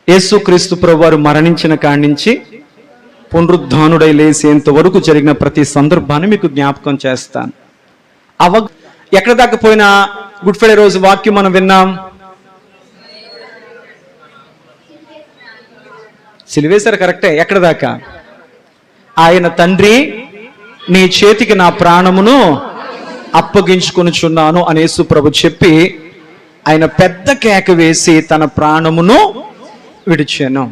యేసుక్రీస్తు ప్రభువారు మరణించిన కాడి నుంచి పునరుద్ధానుడై లేసేంత వరకు జరిగిన ప్రతి సందర్భాన్ని మీకు జ్ఞాపకం చేస్తాను. ఎక్కడ దాకా పోయినా గుడ్ ఫ్రైడే రోజు వాక్యం మనం విన్నాం. సిలువేశారు, కరెక్టే. ఎక్కడ దాకా? ఆయన తండ్రి నీ చేతికి నా ప్రాణమును అప్పగించుకొనుచున్నాను అని యేసు ప్రభు చెప్పి ఆయన పెద్ద కేక వేసి తన ప్రాణమును విడిచాను.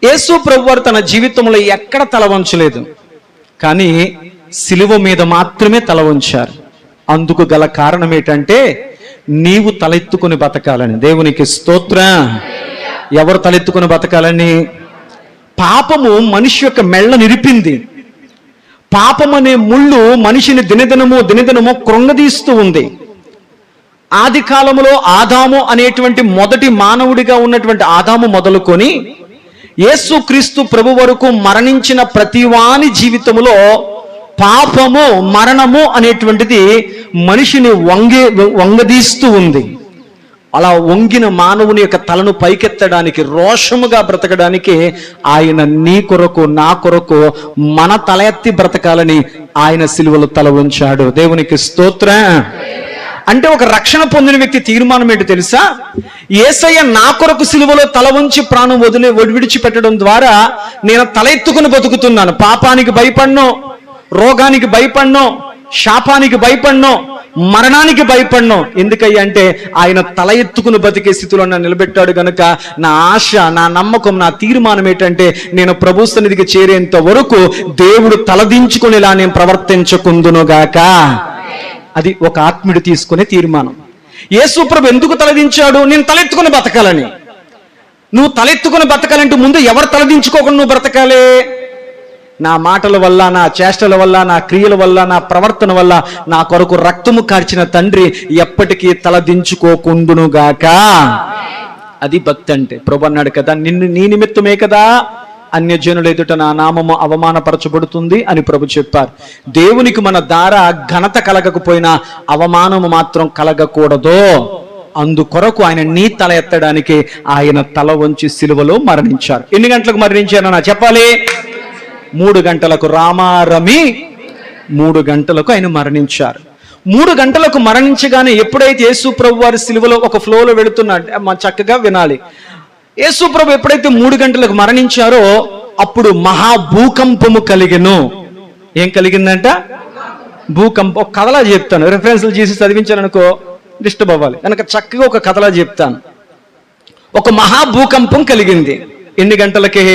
యేసు ప్రభు వారు తన జీవితంలో ఎక్కడ తల వంచలేదు, కానీ సిలువ మీద మాత్రమే తల వంచారు. అందుకు గల కారణం ఏంటంటే నీవు తలెత్తుకుని బతకాలని. దేవునికి స్తోత్రం. ఎవరు తలెత్తుకుని బతకాలని? పాపము మనిషి యొక్క మెళ్ళ నిరిపింది. పాపం అనే ముళ్ళు మనిషిని దినదినము కృంగదీస్తూ ఉంది. ఆది కాలంలో ఆదాము అనేటువంటి మొదటి మానవుడిగా ఉన్నటువంటి ఆదాము మొదలుకొని యేసుక్రీస్తు ప్రభు వరకు మరణించిన ప్రతివాని జీవితంలో పాపము, మరణము అనేటువంటిది మనిషిని వంగదీస్తూ ఉంది. అలా వంగిన మానవుని యొక్క తలను పైకెత్తడానికి, రోషముగా బ్రతకడానికి ఆయన నీ కొరకు, నా కొరకు మన తల ఎత్తి బ్రతకాలని ఆయన సిలువలో తల ఉంచాడు. దేవునికి స్తోత్రం. అంటే ఒక రక్షణ పొందిన వ్యక్తి తీర్మానం ఏంటో తెలుసా? యేసయ్య నా కొరకు సిలువలో తల ఉంచి ప్రాణం విడిచిపెట్టడం ద్వారా నేను తల ఎత్తుకుని బతుకుతున్నాను. పాపానికి భయపడను, రోగానికి భయపడను, శాపానికి భయపడను, మరణానికి భయపడను. ఎందుకయ్యా అంటే ఆయన తల ఎత్తుకుని బతికే స్థితిలో నన్ను నిలబెట్టాడు గనుక నా ఆశ, నా నమ్మకం, నా తీర్మానం ఏంటంటే నేను ప్రభు సన్నిధికి చేరేంత వరకు దేవుడు తలదించుకునేలా నేను ప్రవర్తించకుందునుగాక. అది ఒక ఆత్మీయుడు తీసుకునే తీర్మానం. యేసు ప్రభు ఎందుకు తలదించాడు? నేను తలెత్తుకుని బతకాలని. నువ్వు తలెత్తుకుని బతకాలంటే ముందు ఎవరు తలదించుకోకుండా నువ్వు బ్రతకాలి? నా మాటల వల్ల, నా చేష్టల వల్ల, నా క్రియల వల్ల, నా ప్రవర్తన వల్ల నా కొరకు రక్తము కార్చిన తండ్రి ఎప్పటికీ తలదించుకోకుండునుగాక. అది భక్తి అంటే. ప్రభు అన్నాడు కదా, నీ నిమిత్తమే కదా అన్యజనుల ఎదుట నా నామము అవమానపరచబడుతుంది అని ప్రభు చెప్పారు. దేవునికి మన ద్వారా ఘనత కలగకపోయినా అవమానము మాత్రం కలగకూడదు. అందుకొరకు ఆయన నీ తల ఎత్తడానికి ఆయన తల వంచి సిలువలో మరణించారు. ఎన్ని గంటలకు మరణించారన్నా చెప్పాలి? 3 గంటలకు. రామారమి 3 గంటలకు ఆయన మరణించారు. 3 గంటలకు మరణించగానే ఎప్పుడైతే యేసు ప్రభు వారి సిలువలో ఒక ఫ్లోలో వెళుతున్నాడు, చక్కగా వినాలి. యేసు ప్రభు ఎప్పుడైతే 3 గంటలకు మరణించారో అప్పుడు మహాభూకంపము కలిగెను. ఏం కలిగిందంట? భూకంపం. ఒక కథలా చెప్తాను, రెఫరెన్స్లు చేసి చదివించాలనుకో డిస్టర్బ్ అవ్వాలి కనుక చక్కగా ఒక కథలా చెప్తాను. ఒక మహాభూకంపం కలిగింది. ఎన్ని గంటలకి?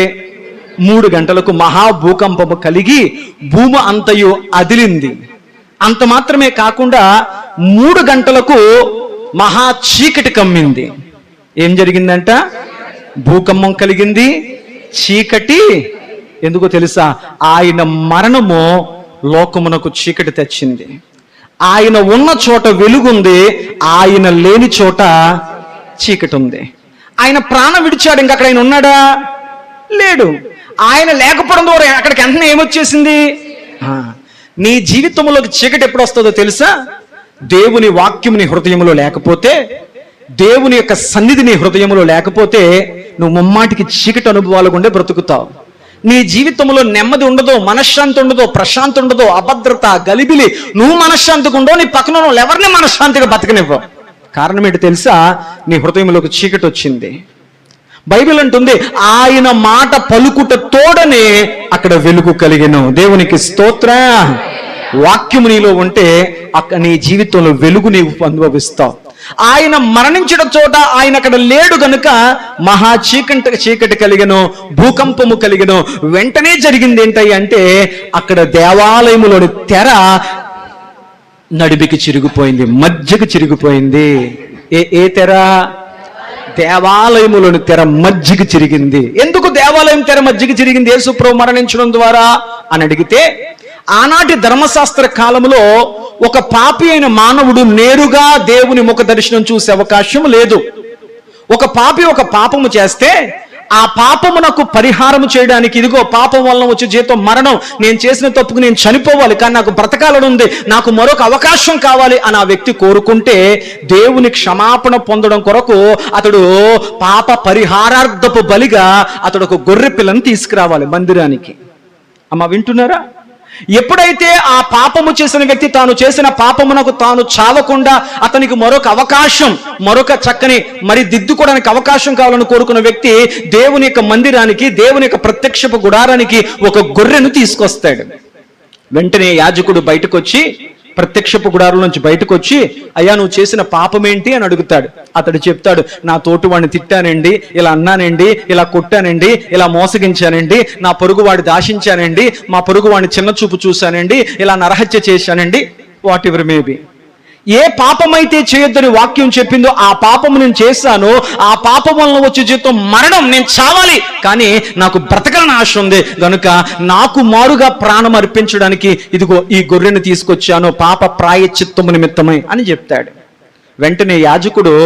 3 గంటలకు మహాభూకంపము కలిగి భూమి అంతయు అదిలింది. అంత మాత్రమే కాకుండా 3 గంటలకు మహా చీకటి కమ్మింది. ఏం జరిగిందంట? భూకంపం కలిగింది, చీకటి. ఎందుకో తెలుసా? ఆయన మరణము లోకమునకు చీకటి తెచ్చింది. ఆయన ఉన్న చోట వెలుగుంది, ఆయన లేని చోట చీకటి ఉంది. ఆయన ప్రాణం విడిచాడు, ఇంకా అక్కడ ఆయన ఉన్నాడా? లేడు. ఆయన లేకపోవడం ద్వారా అక్కడికి వెంటనే ఏమొచ్చేసింది? నీ జీవితంలోకి చీకటి ఎప్పుడు వస్తుందో తెలుసా? దేవుని వాక్యం నీ హృదయంలో లేకపోతే, దేవుని యొక్క సన్నిధి నీ హృదయంలో లేకపోతే నువ్వు ముమ్మాటికి చీకటి అనుభవాలు గుండే బ్రతుకుతావు. నీ జీవితంలో నెమ్మది ఉండదు, మనశ్శాంతి ఉండదు, ప్రశాంతి ఉండదు, అభద్రత, గలిబిలి. నువ్వు మనశ్శాంతిగా ఉండవు, నీ పక్కన వాళ్ళు ఎవరిని మనశ్శాంతిగా బతకనివ్వవు. కారణం ఏంటి తెలుసా? నీ హృదయంలోకి చీకటి వచ్చింది. బైబిల్ అంటుంది ఆయన మాట పలుకుట తోడనే అక్కడ వెలుగు కలిగెను. దేవునికి స్తోత్రం. వాక్యము నీలో ఉంటే నీ జీవితంలో వెలుగు నీవు అనుభవిస్తావు. ఆయన మరణించిన చోట ఆయన అక్కడ లేడు గనుక మహా చీకటి కలిగెను, భూకంపము కలిగెను. వెంటనే జరిగింది ఏంటంటే అక్కడ దేవాలయములోని తెర నడిబికి చిరిగిపోయింది, మధ్యకి చిరిగిపోయింది. ఏ తెర? దేవాలయములోని తెర మధ్యకి చిరిగింది. ఎందుకు దేవాలయం తెర మధ్యకి చిరిగింది యేసు ప్రభు మరణించడం ద్వారా అని అడిగితే, ఆనాటి ధర్మశాస్త్ర కాలంలో ఒక పాపి అయిన మానవుడు నేరుగా దేవుని ముఖ దర్శనం చూసే అవకాశం లేదు. ఒక పాపి ఒక పాపము చేస్తే ఆ పాపమునకు పరిహారము చేయడానికి, ఇదిగో పాపం వలన వచ్చే జీతం మరణం, నేను చేసిన తప్పుకు నేను చనిపోవాలి, కానీ నాకు బ్రతకాలని ఉంది, నాకు మరొక అవకాశం కావాలి అని ఆ వ్యక్తి కోరుకుంటే దేవుని క్షమాపణ పొందడం కొరకు అతడు పాప పరిహారార్థపు బలిగా అతడు ఒక గొర్రె పిల్లని తీసుకురావాలి మందిరానికి. అమ్మ వింటున్నారా? ఎప్పుడైతే ఆ పాపము చేసిన వ్యక్తి తాను చేసిన పాపమునకు తాను చావకుండా అతనికి మరొక అవకాశం, మరొక చక్కని మరి దిద్దుకోవడానికి అవకాశం కావాలని కోరుకున్న వ్యక్తి దేవుని యొక్క మందిరానికి, దేవుని యొక్క ప్రత్యక్షపు గుడారానికి ఒక గొర్రెను తీసుకొస్తాడు. వెంటనే యాజకుడు బయటకు వచ్చి, ప్రత్యక్షపు గుడారం నుంచి బయటకు వచ్చి, అయ్యా నువ్వు చేసిన పాపం ఏంటి అని అడుగుతాడు. అతడు చెప్తాడు, నా తోటివాడిని తిట్టానండి, ఇలా అన్నానండి, ఇలా కొట్టానండి, ఇలా మోసగించానండి, నా పొరుగువాడి దాశించానండి, మా పొరుగువాడిని చిన్న చూపు చూశానండి, ఇలా నరహత్య చేశానండి, వాట్ ఎవర్ మేబీ. ఏ పాపమైతే చేయొద్దని వాక్యం చెప్పిందో ఆ పాపము నేను చేశాను, ఆ పాపం వలన వచ్చే జీతం మరణం, నేను చావాలి, కానీ నాకు బ్రతకాలని ఆశ ఉంది గనుక నాకు మారుగా ప్రాణం అర్పించడానికి ఇదిగో ఈ గొర్రెను తీసుకొచ్చాను పాప ప్రాయశ్చిత్తము నిమిత్తమై అని చెప్తాడు. వెంటనే యాజకుడు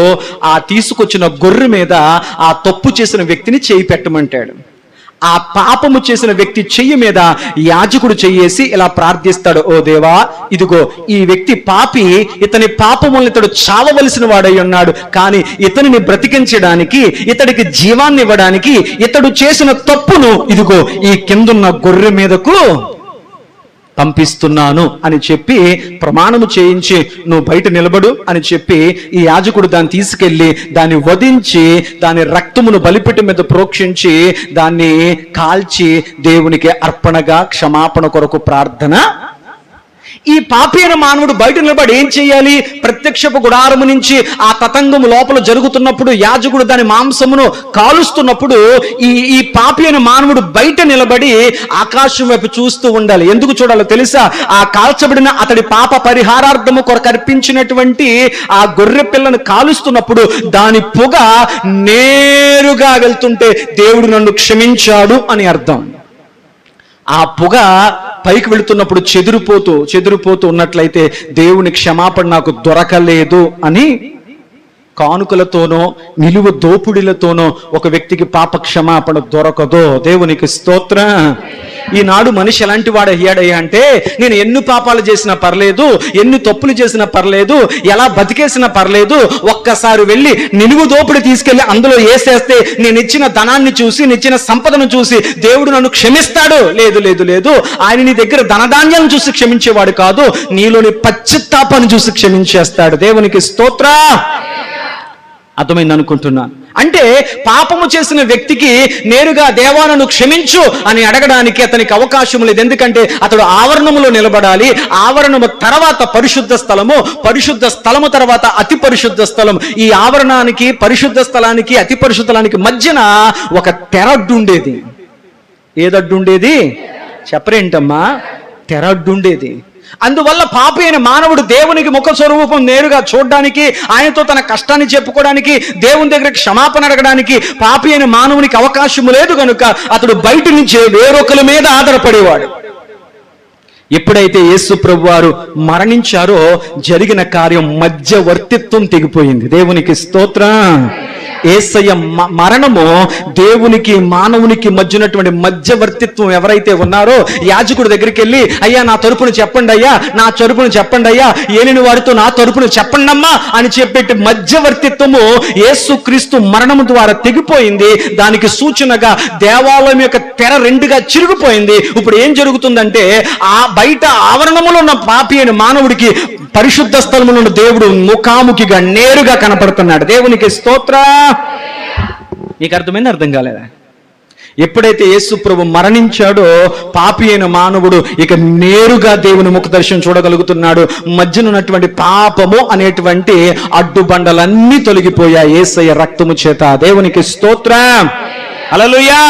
ఆ తీసుకొచ్చిన గొర్రె మీద ఆ తప్పు చేసిన వ్యక్తిని చేయి పెట్టమంటాడు. ఆ పాపము చేసిన వ్యక్తి చెయ్యి మీద యాజకుడు చెయ్యేసి ఇలా ప్రార్థిస్తాడు, ఓ దేవా, ఇదిగో ఈ వ్యక్తి పాపి, ఇతని పాపములను ఇతడు చావవలసిన వాడై ఉన్నాడు, కానీ ఇతనిని బ్రతికించడానికి, ఇతడికి జీవాన్ని ఇవ్వడానికి ఇతడు చేసిన తప్పును ఇదిగో ఈ కిందున్న గొర్రె మీదకు పంపిస్తున్నాను అని చెప్పి ప్రమాణము చేయించి నువ్వు బయట నిలబడు అని చెప్పి ఈ యాజకుడు దాన్ని తీసుకెళ్లి దాన్ని వధించి దాని రక్తమును బలిపీఠం మీద ప్రోక్షించి దాన్ని కాల్చి దేవునికి అర్పణగా క్షమాపణ కొరకు ప్రార్థన. ఈ పాపి అయిన మానవుడు బయట నిలబడి ఏం చేయాలి? ప్రత్యక్షపు గుడారము నుంచి ఆ తతంగము లోపల జరుగుతున్నప్పుడు యాజకుడు దాని మాంసమును కాలుస్తున్నప్పుడు ఈ పాపి అయిన మానవుడు బయట నిలబడి ఆకాశం వైపు చూస్తూ ఉండాలి. ఎందుకు చూడాలో తెలుసా? ఆ కాల్చబడిన అతడి పాప పరిహారార్థము కొరకు అర్పించినటువంటి ఆ గొర్రె పిల్లను కాలుస్తున్నప్పుడు దాని పొగ నేరుగా వెళ్తుంటే దేవుడు నన్ను క్షమించాడు అని అర్థం. ఆ పొగ పైకి వెళుతున్నప్పుడు చెదిరిపోతూ ఉన్నట్లయితే దేవుని క్షమాపణ నాకు దొరకలేదు అని కానుకలతోనో నిలువ దోపుడిలతోనో ఒక వ్యక్తికి పాప క్షమాపణ దొరకదో. దేవునికి స్తోత్రం. ఈనాడు మనిషి ఎలాంటి వాడు అయ్యాడయ్యా అంటే, నేను ఎన్ని పాపాలు చేసినా పర్లేదు, ఎన్ని తప్పులు చేసినా పర్లేదు, ఎలా బతికేసినా పర్లేదు, ఒక్కసారి వెళ్ళి నిలువు దోపుడు తీసుకెళ్లి అందులో వేసేస్తే నేను ఇచ్చిన ధనాన్ని చూసి, నిచ్చిన సంపదను చూసి దేవుడు నన్ను క్షమిస్తాడు. లేదు లేదు లేదు, ఆయన నీ దగ్గర ధనధాన్యాలను చూసి క్షమించేవాడు కాదు, నీలోని పశ్చాత్తాపాన్ని చూసి క్షమించేస్తాడు. దేవునికి స్తోత్రం. అర్థమైంది అనుకుంటున్నాను. అంటే పాపము చేసిన వ్యక్తికి నేరుగా దేవా నన్ను క్షమించు అని అడగడానికి అతనికి అవకాశం లేదు. ఎందుకంటే అతడు ఆవరణములో నిలబడాలి. ఆవరణము తర్వాత పరిశుద్ధ స్థలము, పరిశుద్ధ స్థలము తర్వాత అతి పరిశుద్ధ స్థలం. ఈ ఆవరణానికి, పరిశుద్ధ స్థలానికి, అతి పరిశుద్ధలానికి మధ్యన ఒక తెరడ్డుండేది. ఏదడ్డుండేది చెప్పరేంటమ్మా? తెరడ్డుండేది. అందువల్ల పాపి అయిన మానవుడు దేవునికి ముఖ స్వరూపం నేరుగా చూడడానికి, ఆయనతో తన కష్టాన్ని చెప్పుకోవడానికి, దేవుని దగ్గర క్షమాపణ అడగడానికి పాపి అయిన మానవునికి అవకాశం లేదు కనుక అతడు బయట నుంచే వేరొకరి మీద ఆధారపడేవాడు. ఎప్పుడైతే యేసు ప్రభు వారు మరణించారో జరిగిన కార్యం మధ్యవర్తిత్వం తెగిపోయింది. దేవునికి స్తోత్రం. యేసయ్య మరణము దేవునికి మానవునికి మధ్యనటువంటి మధ్యవర్తిత్వం ఎవరైతే ఉన్నారో యాజకుడి దగ్గరికి వెళ్ళి, అయ్యా నా తరపును చెప్పండి అయ్యా, నా తరపును చెప్పండి అయ్యా, ఏలిన వారితో నా తరపును చెప్పండమ్మా అని చెప్పేటి మధ్యవర్తిత్వము యేసుక్రీస్తు మరణము ద్వారా తెగిపోయింది. దానికి సూచనగా దేవాలయం యొక్క తెర రెండుగా చిరిగిపోయింది. ఇప్పుడు ఏం జరుగుతుందంటే ఆ బయట ఆవరణములో ఉన్న పాపి అయిన మానవుడికి పరిశుద్ధ స్థలములో ఉన్న దేవుడు ముఖాముఖిగా నేరుగా కనపడుతున్నాడు. దేవునికి స్తోత్రం. నీకు అర్థమైంది? అర్థం కాలేదా? ఎప్పుడైతే యేసు ప్రభు మరణించాడో పాపి అయిన మానవుడు ఇక నేరుగా దేవుని ముఖ దర్శనం చూడగలుగుతున్నాడు. మధ్యన ఉన్నటువంటి పాపము అనేటువంటి అడ్డుబండలన్నీ తొలగిపోయాయి యేసయ్య రక్తము చేత. దేవునికి స్తోత్రం. హల్లెలూయా.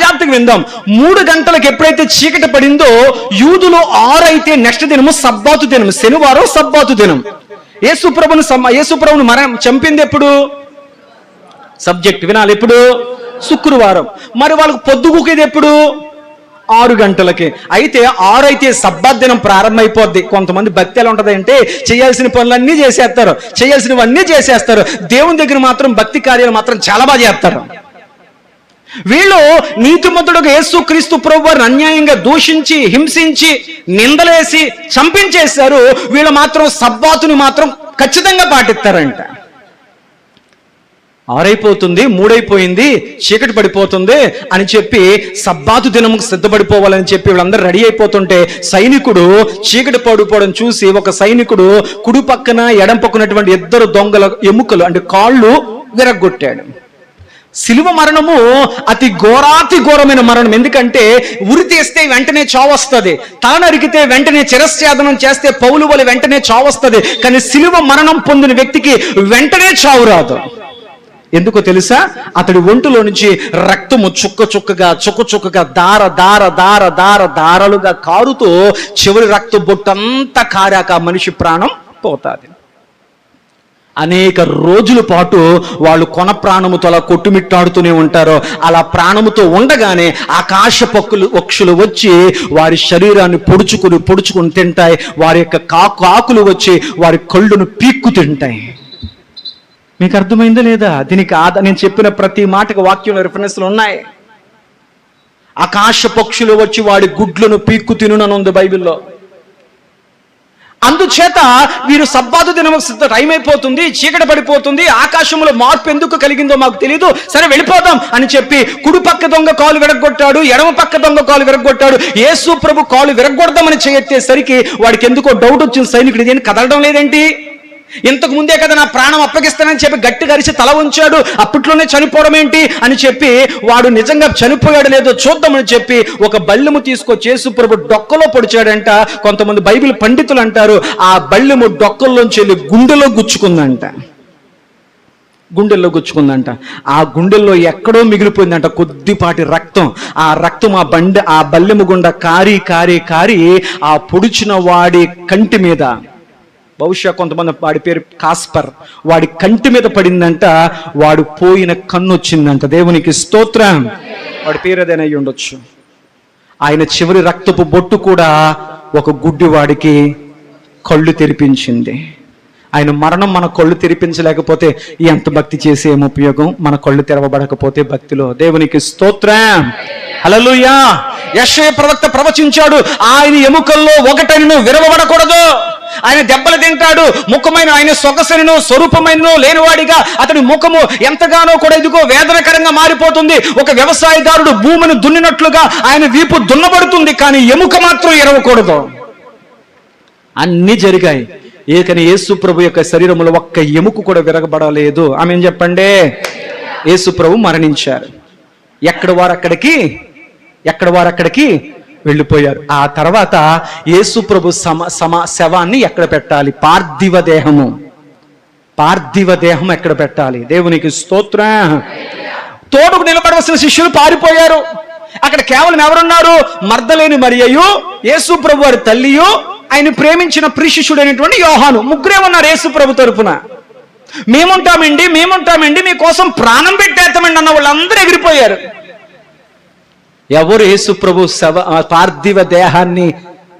జాగ్రత్తగా విందాం. 3 గంటలకు ఎప్పుడైతే చీకటి పడిందో యూదులు 6 అయితే నెక్స్ట్ దినము సబ్బాతు దినం, శనివారం సబ్బాతు దినం. యేసుప్రభును మరణం చంపింది ఎప్పుడు? సబ్జెక్ట్ వినాలి. ఎప్పుడు? శుక్రవారం. మరి వాళ్ళకు పొద్దుగుకేది ఎప్పుడు? 6 గంటలకి. అయితే 6 అయితే సబ్బాత్ దినం ప్రారంభమైపోద్ది. కొంతమంది భక్తి ఎలా ఉంటుంది అంటే చేయాల్సిన పనులన్నీ చేసేస్తారు, చేయాల్సినవన్నీ చేసేస్తారు, దేవుని దగ్గర మాత్రం భక్తి కార్యాలు మాత్రం చాలా బాగా చేస్తారు. వీళ్ళు నీతిమంతుడుగా యేసుక్రీస్తు ప్రభువారిని అన్యాయంగా దూషించి, హింసించి, నిందలేసి చంపించేశారు. వీళ్ళు మాత్రం సబ్బాతుని మాత్రం ఖచ్చితంగా పాటిస్తారంట. 6 అయిపోతుంది, 3 అయిపోయింది, చీకటి పడిపోతుంది అని చెప్పి సబ్బాతు దినముకు సిద్ధపడిపోవాలని చెప్పి వీళ్ళందరూ రెడీ అయిపోతుంటే సైనికుడు చీకటి పడిపోవడం చూసి ఒక సైనికుడు కుడి పక్కన ఎడం పక్కనటువంటి 2 దొంగల ఎముకలు అంటే కాళ్ళు విరగ్గొట్టాడు. శిలువ మరణము అతి ఘోరమైన మరణం. ఎందుకంటే ఉరి తీస్తే వెంటనే చావొస్తుంది, తల నరికితే వెంటనే శిరశ్ఛేదనం చేస్తే పౌలు వలె వెంటనే చావొస్తుంది. కానీ శిలువ మరణం పొందిన వ్యక్తికి వెంటనే చావు రాదు. ఎందుకో తెలుసా? అతడి ఒంటిలో నుంచి రక్తము చుక్కగా దారాలుగా కారుతూ చివరి రక్త బొట్టంతా కారాక మనిషి ప్రాణం పోతాది. అనేక రోజుల పాటు వాళ్ళు కొన ప్రాణముతో అలా కొట్టుమిట్టాడుతూనే ఉంటారు. అలా ప్రాణముతో ఉండగానే ఆకాశ పక్షులు వచ్చి వారి శరీరాన్ని పొడుచుకుని తింటాయి. వారి యొక్క ఆకులు వచ్చి వారి కళ్ళును పీక్కు తింటాయి. మీకు అర్థమైందా లేదా? దీనికి నేను చెప్పిన ప్రతి మాటకు వాక్యంలో రిఫరెన్స్లు ఉన్నాయి. ఆకాశ పక్షులు వచ్చి వాడి గుడ్లను పీక్కు తినునని ఉంది బైబిల్లో. అందుచేత వీరు సబ్బాతు దినం టైం అయిపోతుంది, చీకటి పడిపోతుంది, ఆకాశంలో మార్పు ఎందుకు కలిగిందో మాకు తెలియదు, సరే వెళ్ళిపోదాం అని చెప్పి కుడి పక్క దొంగ కాలు విరగొట్టాడు, ఎడమ పక్క దొంగ కాలు విరగొట్టాడు. యేసు ప్రభు కాలు విరగొడదామని చేయెత్తేసరికి వాడికి ఎందుకో డౌట్ వచ్చిన సైనికుడు, ఇదేంటి కదలడం లేదేంటి, ఇంతకు ముందే కదా నా ప్రాణం అప్పగిస్తానని చెప్పి గట్టిగా అరిచి తల ఉంచాడు, అప్పట్లోనే చనిపోవడం ఏంటి అని చెప్పి వాడు నిజంగా చనిపోయాడు లేదో చూద్దామని చెప్పి ఒక బల్లెము తీసుకొచ్చి యేసు ప్రభు డొక్కలో పొడిచాడంట. కొంతమంది బైబిల్ పండితులు అంటారు ఆ బల్లెము డొక్కల్లోంచి వెళ్ళి గుండెలో గుచ్చుకుందంట. ఆ గుండెల్లో ఎక్కడో మిగిలిపోయిందంట కొద్దిపాటి రక్తం. ఆ రక్తం ఆ బల్లెము గుండా కారి ఆ పొడిచిన వాడి కంటి మీద, బహుశా కొంతమంది వాడి పేరు కాస్పర్, వాడి కంటి మీద పడిందంట. వాడు పోయిన కన్ను వచ్చిందంట. దేవునికి స్తోత్రం. వాడి పేరు ఏదైనా అయ్యి ఉండొచ్చు. ఆయన చివరి రక్తపు బొట్టు కూడా ఒక గుడ్డివాడికి కళ్ళు తెరిపించింది. ఆయన మరణం మన కళ్ళు తెరిపించలేకపోతే ఎంత భక్తి చేసి ఏం ఉపయోగం? మన కళ్ళు తెరవబడకపోతే భక్తిలో. దేవునికి స్తోత్రం. హల్లెలూయా. యెషయా ప్రవక్త ప్రవచించాడు, ఆయన ఎముకల్లో ఒకటైనను విరవబడకూడదు. ఆయన దెబ్బలు తింటాడు, ముఖమైన ఆయన సొగసరినో స్వరూపమైననో లేనివాడిగా అతని ముఖము ఎంతగానో కూడా ఇదిగో వేదనకరంగా మారిపోతుంది. ఒక వ్యవసాయదారుడు భూమిని దున్నినట్లుగా ఆయన వీపు దున్నబడుతుంది, కానీ ఎముక మాత్రం ఎరవకూడదు. అన్ని జరిగాయి. ఏకని యేసు ప్రభు యొక్క శరీరంలో ఒక్క ఎముక కూడా విరగబడలేదు. ఆమె చెప్పండి. యేసు ప్రభు మరణించారు. ఎక్కడ వారు అక్కడికి వెళ్ళిపోయారు. ఆ తర్వాత యేసు ప్రభు శవాన్ని ఎక్కడ పెట్టాలి? పార్థివ దేహం ఎక్కడ పెట్టాలి? దేవునికి స్తోత్రం. తోడుకు నిలబడవలసిన శిష్యులు పారిపోయారు. అక్కడ కేవలం ఎవరున్నారు? మర్దలేని మరియయు, యేసు ప్రభు వారి తల్లియు, ఆయన ప్రేమించిన ప్రియశిష్యుడైనటువంటి యోహాను, ముగ్గురే ఉన్నారు యేసు ప్రభు తరపున. మేముంటామండి మీకోసం ప్రాణం పెట్టేస్తామండి అన్న వాళ్ళందరూ ఎగిరిపోయారు. ఎవరు యేసు ప్రభు పార్థివ దేహాన్ని